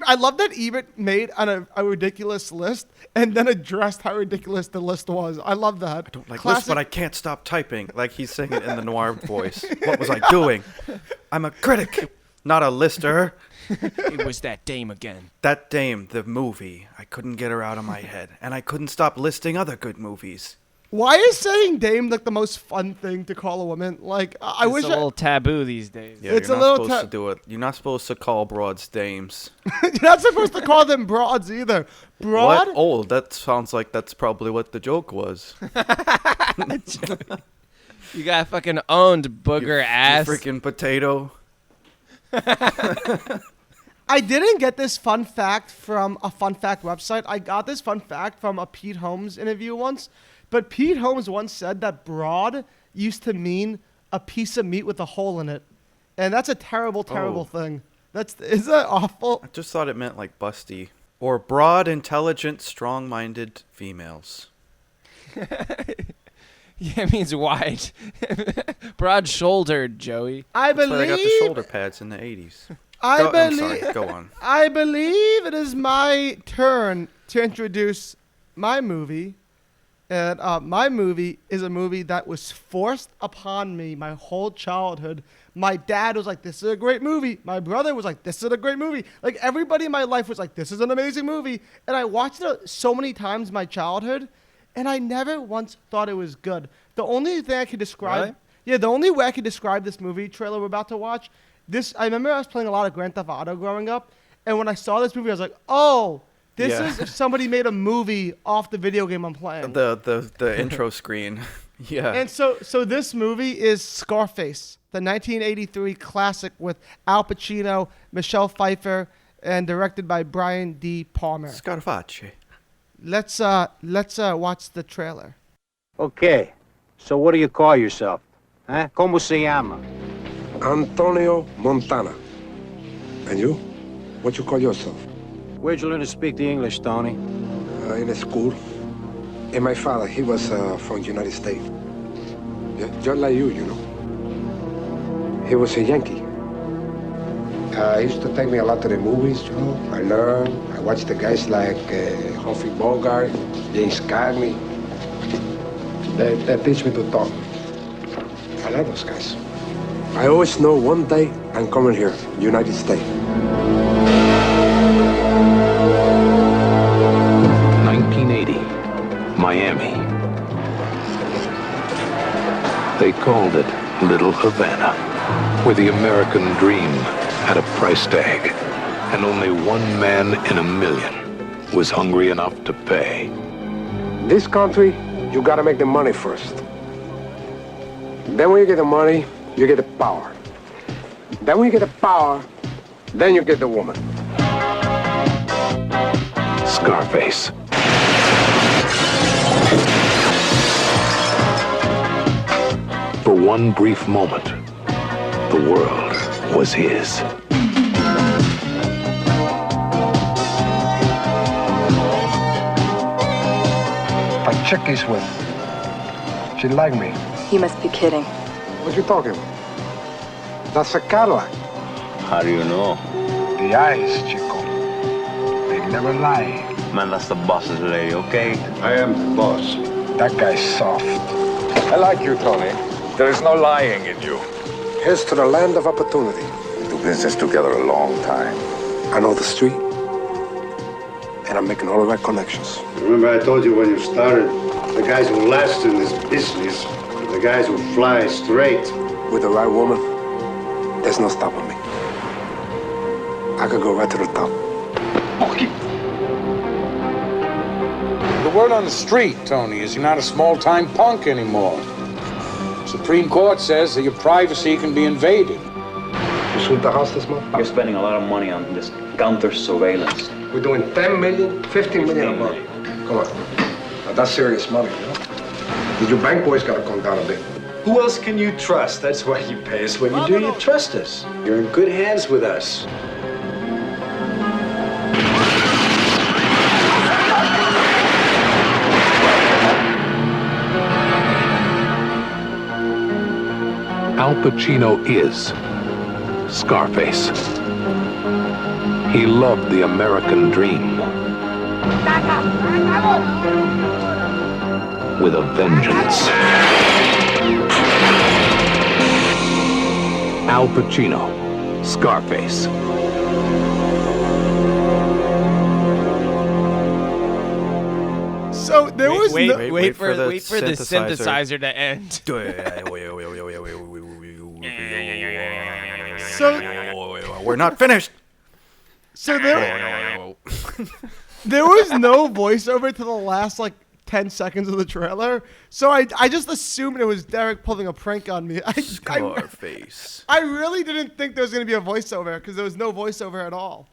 I love that Ebert made a ridiculous list and then addressed how ridiculous the list was. I love that. Don't like Classic- this, but I can't stop typing. Like he's saying it in the noir voice. What was I doing? I'm a critic, not a lister. It was that dame again. That dame, the movie, I couldn't get her out of my head. And I couldn't stop listing other good movies. Why is saying dame like the most fun thing to call a woman? Like I It's wish a little taboo these days. Yeah, It's you're a not little supposed ta- to do it. You're not supposed to call broads dames. you're not supposed to call them broads either. Broad? What? Oh, that sounds like that's probably what the joke was. You got fucking owned, booger ass. You freaking potato. I didn't get this fun fact from a fun fact website. I got this fun fact from a Pete Holmes interview once. But Pete Holmes once said that broad used to mean a piece of meat with a hole in it. And that's a terrible thing. Is that awful? I just thought it meant like busty. Or broad, intelligent, strong-minded females. Yeah, it means wide. Broad-shouldered, Joey. I That's why they got the believe. shoulder pads in the 80s. I I'm believe. sorry. Go on. I believe it is my turn to introduce my movie. And my movie is a movie that was forced upon me my whole childhood. My dad was like, this is a great movie. My brother was like, this is a great movie. Like, everybody in my life was like, this is an amazing movie. And I watched it so many times in my childhood, and I never once thought it was good. The only thing I could describe... Really? Yeah, the only way I could describe this movie trailer we're about to watch, I remember I was playing a lot of Grand Theft Auto growing up, and when I saw this movie, I was like, oh... This Yeah. is if somebody made a movie off the video game I'm playing. The intro screen. Yeah. And so this movie is Scarface, the 1983 classic with Al Pacino, Michelle Pfeiffer, and directed by Brian D. Palmer. Scarface. Let's watch the trailer. Okay, so what do you call yourself? Huh? ¿Cómo se llama? Antonio Montana. And you? What you call yourself? Where'd you learn to speak the English, Tony? In a school. And my father, he was from the United States. Yeah, just like you know. He was a Yankee. He used to take me a lot to the movies, you know. I learned. I watched the guys like Humphrey Bogart, James Cagney. They teach me to talk. I like those guys. I always know one day I'm coming here, United States. 1980, Miami. They called it Little Havana, where the American dream had a price tag, and only one man in a million was hungry enough to pay. This country, you gotta make the money first. Then when you get the money, you get the power. Then when you get the power, then you get the woman. Scarface. For one brief moment, the world was his. My chick is with. She like me. You must be kidding. What you talking about? That's a Cadillac. How do you know? The eyes, Chico. They never lie. Man, that's the boss's lady, okay? I am the boss. That guy's soft. I like you, Tony. There is no lying in you. Here's to the land of opportunity. We do business together a long time. I know the street, and I'm making all the right connections. Remember I told you when you started, the guys who last in this business are the guys who fly straight. With the right woman, there's no stopping me. I could go right to the top. The word on the street, Tony, is you're not a small-time punk anymore. Supreme Court says that your privacy can be invaded. You shoot the house this month? You're spending a lot of money on this counter surveillance. We're doing 10 million, 15 million a month. Come on. Now, that's serious money, you know? Your bank boys gotta come down a bit. Who else can you trust? That's why you pay us what you do. You trust us. You're in good hands with us. Al Pacino is Scarface. He loved the American dream with a vengeance. Al Pacino, Scarface. So there was wait for the synthesizer to end. So we're not finished. So there was no voiceover to the last like 10 seconds of the trailer. So I just assumed it was Derek pulling a prank on me. Scarface. I really didn't think there was going to be a voiceover because there was no voiceover at all.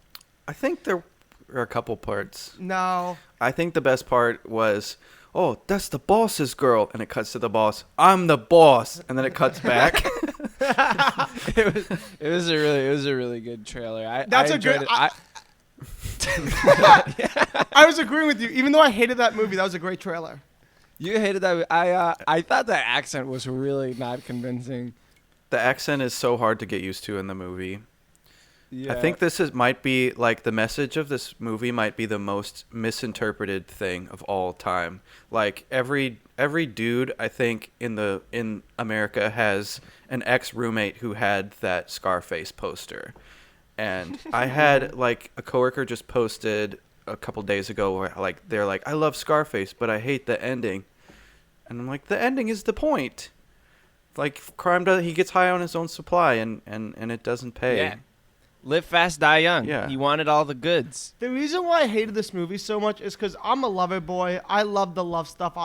I think there were a couple parts. No. I think the best part was, oh, that's the boss's girl. And it cuts to the boss. I'm the boss. And then it cuts back. It was a really good trailer. I enjoyed it. I was agreeing with you. Even though I hated that movie, that was a great trailer. You hated that. I thought that accent was really not convincing. The accent is so hard to get used to in the movie. Yeah. I think might be like the message of this movie might be the most misinterpreted thing of all time. Like every dude I think in America has an ex-roommate who had that Scarface poster. And I had like a coworker just posted a couple days ago where like they're like, I love Scarface, but I hate the ending. And I'm like, the ending is the point. Like he gets high on his own supply and it doesn't pay. Yeah. Live fast, die young. Yeah. He wanted all the goods. The reason why I hated this movie so much is because I'm a lover boy. I love the love stuff.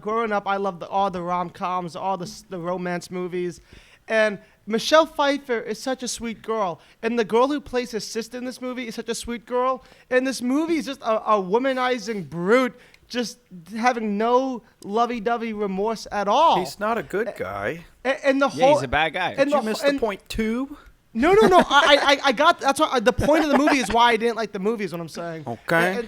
Growing up, I loved all the rom-coms, all the romance movies. And Michelle Pfeiffer is such a sweet girl. And the girl who plays his sister in this movie is such a sweet girl. And this movie is just a womanizing brute, just having no lovey-dovey remorse at all. He's not a good guy. And the whole, he's a bad guy. And Did you miss the point too? No. I got that's why the point of the movie is why I didn't like the movie is what I'm saying. Okay.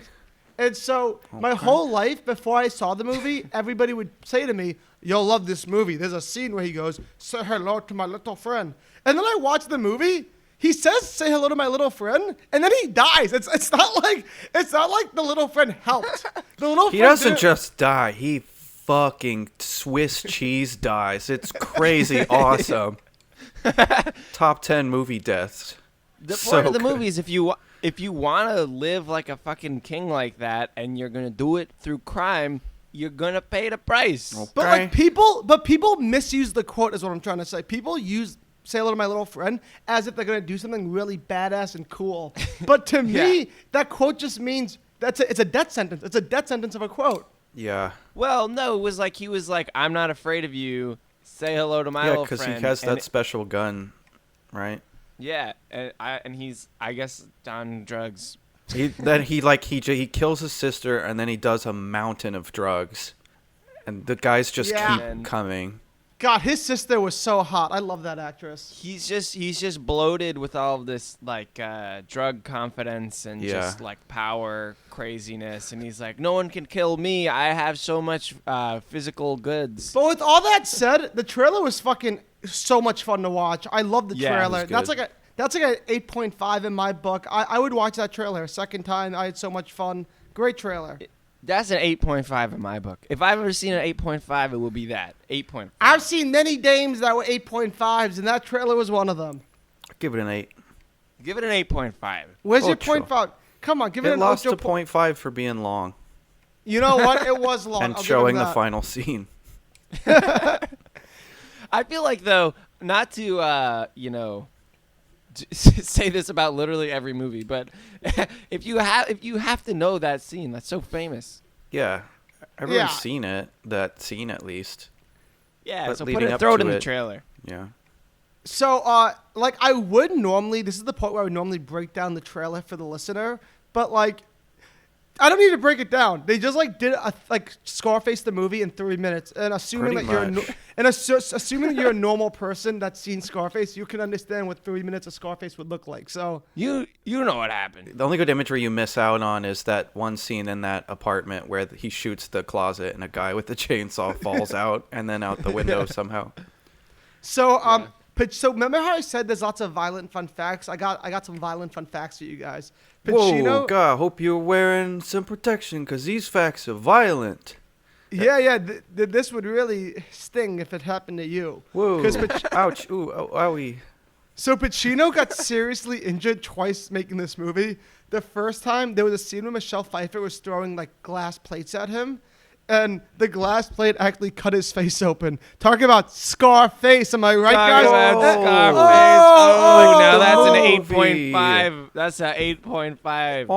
And so my whole life before I saw the movie, everybody would say to me, "You'll love this movie." There's a scene where he goes, "Say hello to my little friend," and then I watch the movie. He says, "Say hello to my little friend," and then he dies. It's not like the little friend helped. The little He friend doesn't just die. He fucking Swiss cheese dies. It's crazy awesome. Top 10 movie deaths. The So point of the good. movie is if you want to live like a fucking king like that, and you're gonna do it through crime, you're gonna pay the price. But like people misuse the quote is what I'm trying to say. People use "say hello to my little friend" as if they're gonna do something really badass and cool. But to me, that quote just means it's a death sentence. It's a death sentence of a quote. Yeah. Well, no, it was like he was like, "I'm not afraid of you. Say hello to my Yeah, little because friend." he has And that special gun, right? Yeah, and he's I guess on drugs. He kills his sister and then he does a mountain of drugs, and the guys just keep coming. God, his sister was so hot. I love that actress. He's just bloated with all of this like drug confidence and just like power craziness, and he's like, no one can kill me. I have so much physical goods. But with all that said, the trailer was fucking so much fun to watch. I love the Yeah, it trailer. was good. That's like an 8.5 in my book. I would watch that trailer a second time. I had so much fun. Great trailer. That's an 8.5 in my book. If I've ever seen an 8.5, it will be that 8.5. I've seen many dames that were 8.5s, and that trailer was one of them. Give it an 8. Give it an 8.5. Where's your Ocho. 0.5? Come on, give it It an lost Ocho a 0.5 for being long You know what? It was long. and I'll give showing him the that. final scene. I feel like though, not to say this about literally every movie, but if you have to know that scene, that's so famous. Yeah, everyone's Yeah. seen it. That scene at least. Yeah, But so leading up throw it to in the trailer. Yeah. So, like, I would normally, this is the point where I would normally break down the trailer for the listener, but, like, I don't need to break it down. They just, like, did, Scarface the movie in 3 minutes, and assuming Pretty that you're, much. assuming that you're a normal person that's seen Scarface, you can understand what 3 minutes of Scarface would look like, so. You know what happened. The only good imagery you miss out on is that one scene in that apartment where he shoots the closet and a guy with the chainsaw falls out and then out the window somehow. So, so remember how I said there's lots of violent fun facts? I got some violent fun facts for you guys. Whoa, God, hope you're wearing some protection because these facts are violent. Yeah, this would really sting if it happened to you. Whoa, Ouch. ouch, ooh, owie. So Pacino got seriously injured twice making this movie. The first time, there was a scene where Michelle Pfeiffer was throwing, like, glass plates at him, and the glass plate actually cut his face open. Talking about Scarface, am I right, guys? Scarface. Oh, now that's an movie. 8.5. That's an 8.5.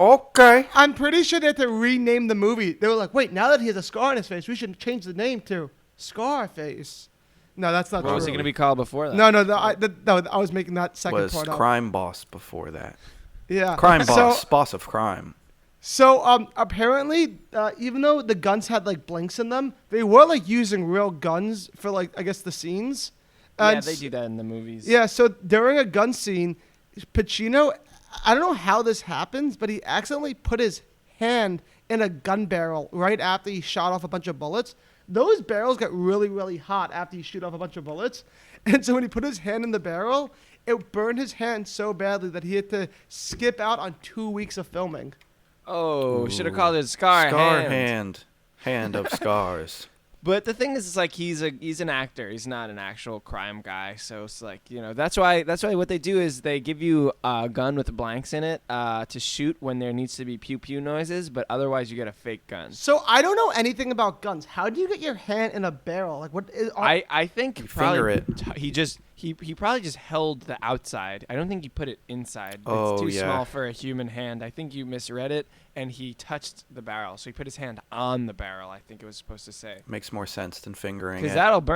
Okay. I'm pretty sure they had to rename the movie. They were like, wait, now that he has a scar on his face, we should change the name to Scarface. No, that's not What true. was it going to be called before that? No, I was making that second Was part up. Crime Boss before that. Yeah. Crime So- Boss, boss of crime. So apparently, even though the guns had like blinks in them, they were like using real guns for like I guess the scenes. Yeah, And they do that in the movies. Yeah, so during a gun scene, Pacino, I don't know how this happens, but he accidentally put his hand in a gun barrel right after he shot off a bunch of bullets. Those barrels get really, really hot after you shoot off a bunch of bullets. And so when he put his hand in the barrel, it burned his hand so badly that he had to skip out on 2 weeks of filming. Oh, should have called it Scar hand. Hand of scars. But the thing is, it's like he's an actor. He's not an actual crime guy. So it's like, that's why what they do is they give you a gun with blanks in it to shoot when there needs to be pew pew noises, but otherwise you get a fake gun. So I don't know anything about guns. How do you get your hand in a barrel? Like what? I think you finger it. He probably just held the outside. I don't think he put it inside. Oh, it's too yeah. small for a human hand. I think you misread it, and he touched the barrel. So he put his hand on the barrel, I think it was supposed to say. Makes more sense than fingering it. Because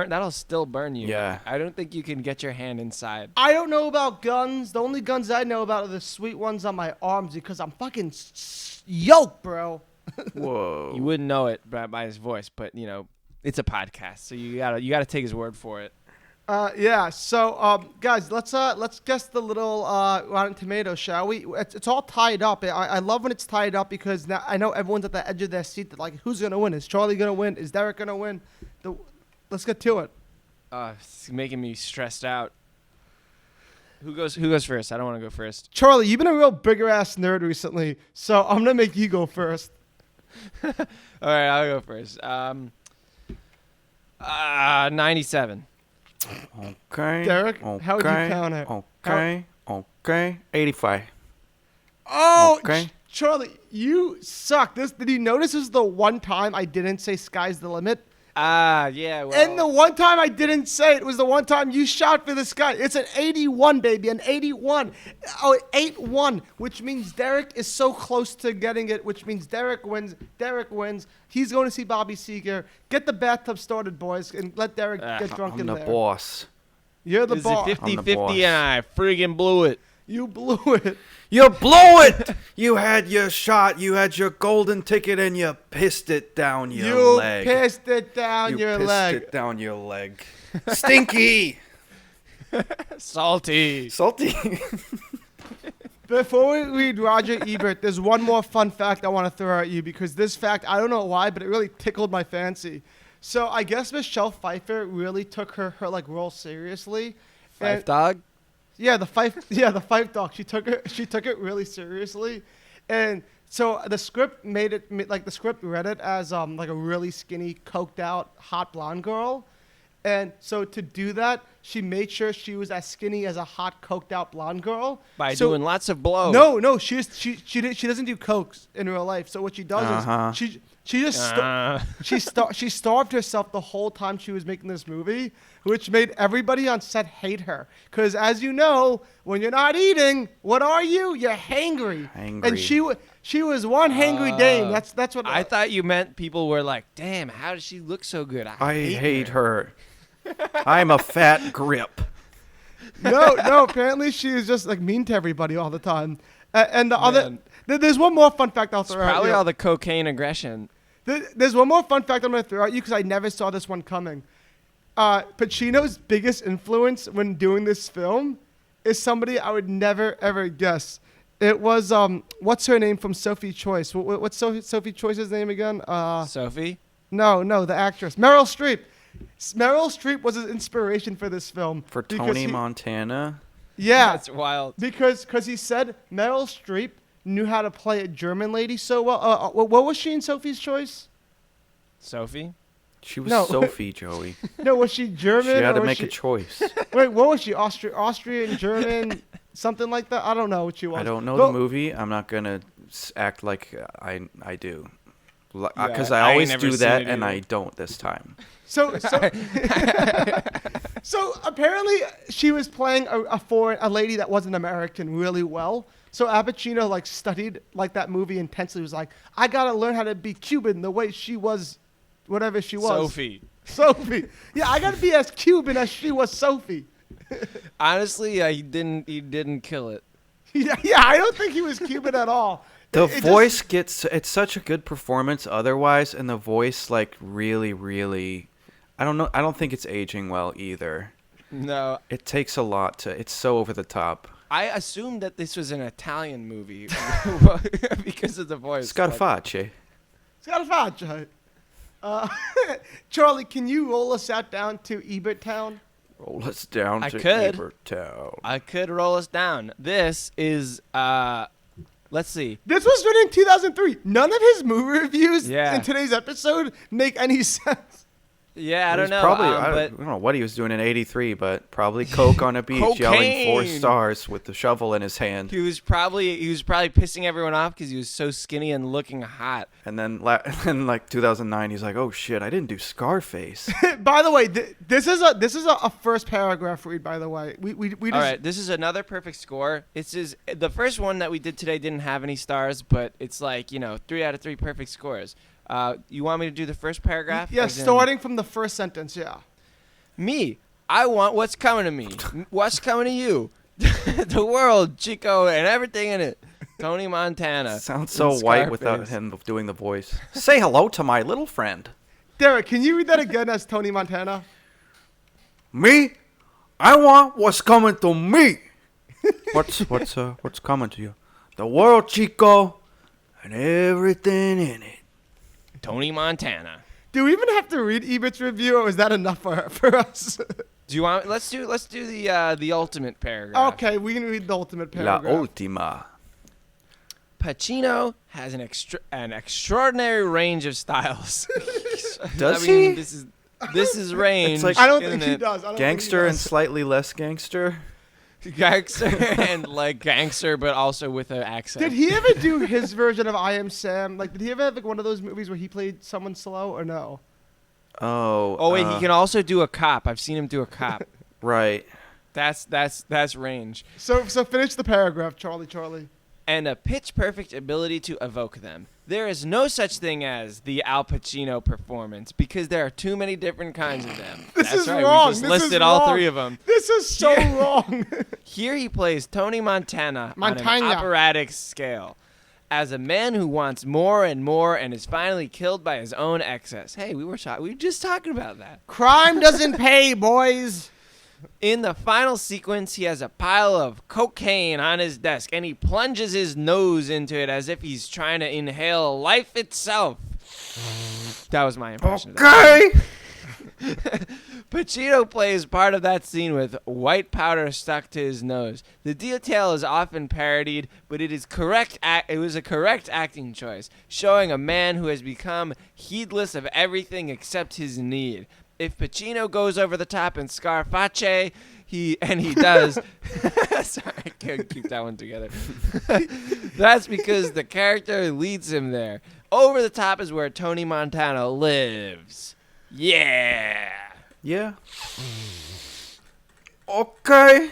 that'll still burn you. Yeah. I don't think you can get your hand inside. I don't know about guns. The only guns I know about are the sweet ones on my arms because I'm fucking yoked, bro. Whoa. You wouldn't know it by his voice, but it's a podcast, so you gotta take his word for it. Yeah. So, guys, let's guess the little Rotten Tomatoes, shall we? It's all tied up. I love when it's tied up because now I know everyone's at the edge of their seat. That like, who's gonna win? Is Charlie gonna win? Is Derek gonna win? Let's get to it. It's making me stressed out. Who goes first? I don't want to go first. Charlie, you've been a real bigger ass nerd recently, so I'm gonna make you go first. All right, I'll go first. 97. Okay. Derek, how would you count it? Okay. 85. Oh, okay. Charlie, you suck. Did you notice this is the one time I didn't say sky's the limit? Yeah. Well. And the one time I didn't say it was the one time you shot for the sky. It's an 81, baby, an 81. Oh, 8-1, which means Derek is so close to getting it, which means Derek wins. Derek wins. He's going to see Bobby Seeger. Get the bathtub started, boys, and let Derek get drunk in there. I'm the boss. You're the boss. Is it 50-50 and I friggin' blew it? You blew it. You blew it! You had your shot. You had your golden ticket, and you pissed it down your leg. You pissed it down your leg. You pissed it down your leg. Stinky. Salty. Before we read Roger Ebert, there's one more fun fact I want to throw at you because this fact, I don't know why, but it really tickled my fancy. So I guess Michelle Pfeiffer really took her like role seriously. Fife Dog? Yeah, the Fife Dog. She took it really seriously. And so the script the script read it as like a really skinny, coked out, hot blonde girl. And so to do that, she made sure she was as skinny as a hot, coked out blonde girl by doing lots of blow. No, she doesn't do cokes in real life. So what she does is she starved herself the whole time she was making this movie, which made everybody on set hate her. Because as you know, when you're not eating, what are you? You're hangry. And she was one hangry dame. That's what I thought you meant. People were like, "Damn, how does she look so good?" I hate her. I'm a fat grip. No. Apparently, she was just like mean to everybody all the time. And there's one more fun fact I'll throw out. Probably all the cocaine aggression. There's one more fun fact I'm going to throw at you because I never saw this one coming. Pacino's biggest influence when doing this film is somebody I would never ever guess. It was what's her name from Sophie Choice? What's Sophie Choice's name again? Sophie? No, the actress Meryl Streep. Meryl Streep was his inspiration for this film. For Tony Montana? Yeah. That's wild. Because he said Meryl Streep knew how to play a German lady so well. What was she in Sophie's Choice? Sophie? She was Sophie, Joey. No, was she German? She had to make a choice. Wait, what was she? Austrian, German, something like that? I don't know what she was. I don't know the movie. I'm not going to act like I do. Because I always do that, and I don't this time. So apparently she was playing a lady that wasn't American really well. So Al Pacino studied that movie intensely. He was like, I gotta learn how to be Cuban the way she was, whatever she was. Sophie. Yeah, I gotta be as Cuban as she was Sophie. Honestly, he didn't kill it. Yeah, I don't think he was Cuban at all. The voice it's such a good performance otherwise, and the voice really, really, I don't know. I don't think it's aging well either. No. It takes a lot it's so over the top. I assumed that this was an Italian movie because of the voice. Scarface. Scarface. Charlie, can you roll us out down to Ebert Town? Roll us down I to could. Ebert Town. I could roll us down. This is, let's see. This was written in 2003. None of his movie reviews in today's episode make any sense. Yeah, I don't know. Probably, but I don't know what he was doing in '83, but probably coke on a beach, yelling 4 stars with the shovel in his hand. He was probably pissing everyone off because he was so skinny and looking hot. And then, like 2009, he's like, "Oh shit, I didn't do Scarface." By the way, this is a first paragraph read. By the way, we just. All right, this is another perfect score. It's just the first one that we did today didn't have any stars, but it's like 3 out of 3 perfect scores. You want me to do the first paragraph? Yeah, starting from the first sentence, yeah. Me, I want what's coming to me. What's coming to you? The world, Chico, and everything in it. Tony Montana. Sounds so white without him doing the voice. Say hello to my little friend. Derek, can you read that again as Tony Montana? Me, I want what's coming to me. What's coming to you? The world, Chico, and everything in it. Tony Montana. Do we even have to read Ebert's review, or is that enough for us? Do you want? Let's do the ultimate paragraph. Okay, we can read the ultimate paragraph. La última. Pacino has an extraordinary range of styles. Does he? This is range. It's like, I don't think he does. Gangster and slightly less gangster. Gangster and like gangster, but also with an accent. Did he ever do his version of I Am Sam? Like, did he ever have like one of those movies where he played someone slow, or no? Oh. Wait, he can also do a cop. I've seen him do a cop. Right. That's range. So finish the paragraph, Charlie. And a pitch-perfect ability to evoke them. There is no such thing as the Al Pacino performance because there are too many different kinds of them. This That's is right. wrong. We just This listed is all wrong. 3 of them. This is so wrong. Here he plays Tony Montana on an operatic scale as a man who wants more and more and is finally killed by his own excess. Hey, we were just talking about that. Crime doesn't pay, boys. In the final sequence, he has a pile of cocaine on his desk, and he plunges his nose into it as if he's trying to inhale life itself. That was my impression. Okay. Pacino plays part of that scene with white powder stuck to his nose. The detail is often parodied, but it was a correct acting choice, showing a man who has become heedless of everything except his need. If Pacino goes over the top in Scarface, he does. Sorry, I can't keep that one together. That's because the character leads him there. Over the top is where Tony Montana lives. Yeah. Yeah. Okay.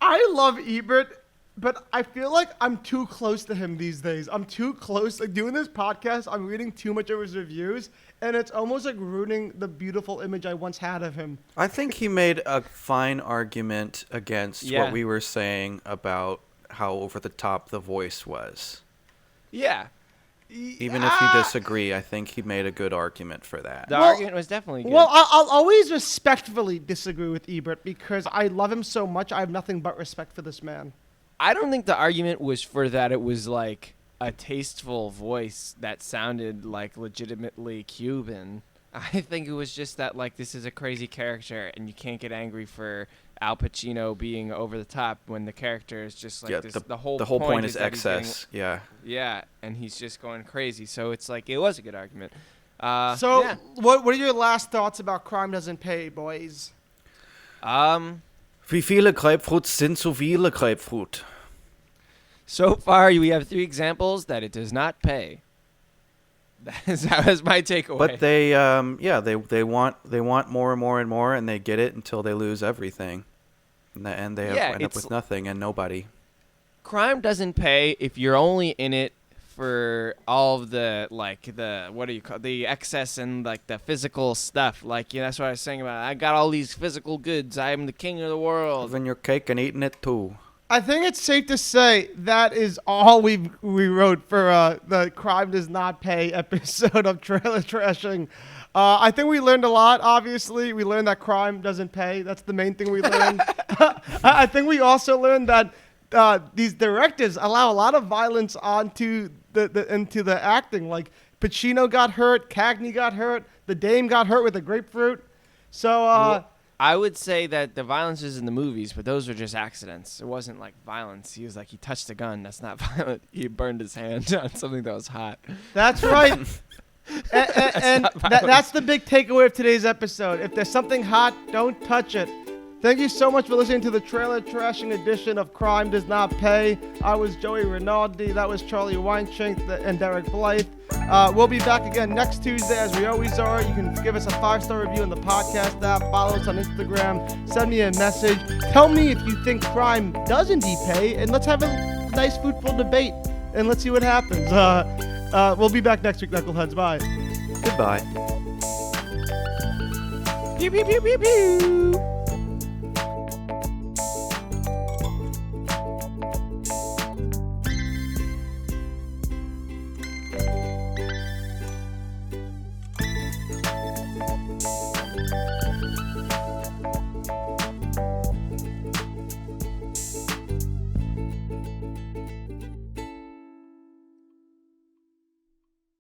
I love Ebert, but I feel like I'm too close to him these days. I'm too close. Like, doing this podcast, I'm reading too much of his reviews, and it's almost like ruining the beautiful image I once had of him. I think he made a fine argument against what we were saying about how over the top the voice was. Yeah. Even if you disagree, I think he made a good argument for that. The argument was definitely good. Well, I'll always respectfully disagree with Ebert because I love him so much. I have nothing but respect for this man. I don't think the argument was for that it was like a tasteful voice that sounded like legitimately Cuban. I think it was just that like this is a crazy character and you can't get angry for Al Pacino being over the top when the character is just like this. The whole point is excess. Yeah, and he's just going crazy. So it's like it was a good argument. What are your last thoughts about Crime Doesn't Pay, boys? Wie viele Grapefruits sind zu viele Grapefruit? So far, we have 3 examples that it does not pay. That was my takeaway. But they want more and more and more, and they get it until they lose everything, and they end up with nothing and nobody. Crime doesn't pay if you're only in it for all of the the excess and like the physical stuff. Like that's what I was saying about. I got all these physical goods. I am the king of the world. Having your cake and eating it too. I think it's safe to say that is all we wrote for the Crime Does Not Pay episode of Trailer Trashing. I think we learned a lot, obviously. We learned that crime doesn't pay. That's the main thing we learned. I think we also learned that these directors allow a lot of violence onto into the acting. Like Pacino got hurt, Cagney got hurt, the Dame got hurt with a grapefruit. So I would say that the violence is in the movies, but those were just accidents. It wasn't like violence. He was like, he touched a gun. That's not violent. He burned his hand on something that was hot. That's right. and that's the big takeaway of today's episode. If there's something hot, don't touch it. Thank you so much for listening to the Trailer Trashing edition of Crime Does Not Pay. I was Joey Rinaldi. That was Charlie Weinschenk and Derek Blythe. We'll be back again next Tuesday, as we always are. You can give us a 5-star review in the podcast app. Follow us on Instagram. Send me a message. Tell me if you think crime does indeed pay, and let's have a nice, fruitful debate, and let's see what happens. We'll be back next week, Knuckleheads. Bye. Goodbye. Pew, pew, pew, pew, pew.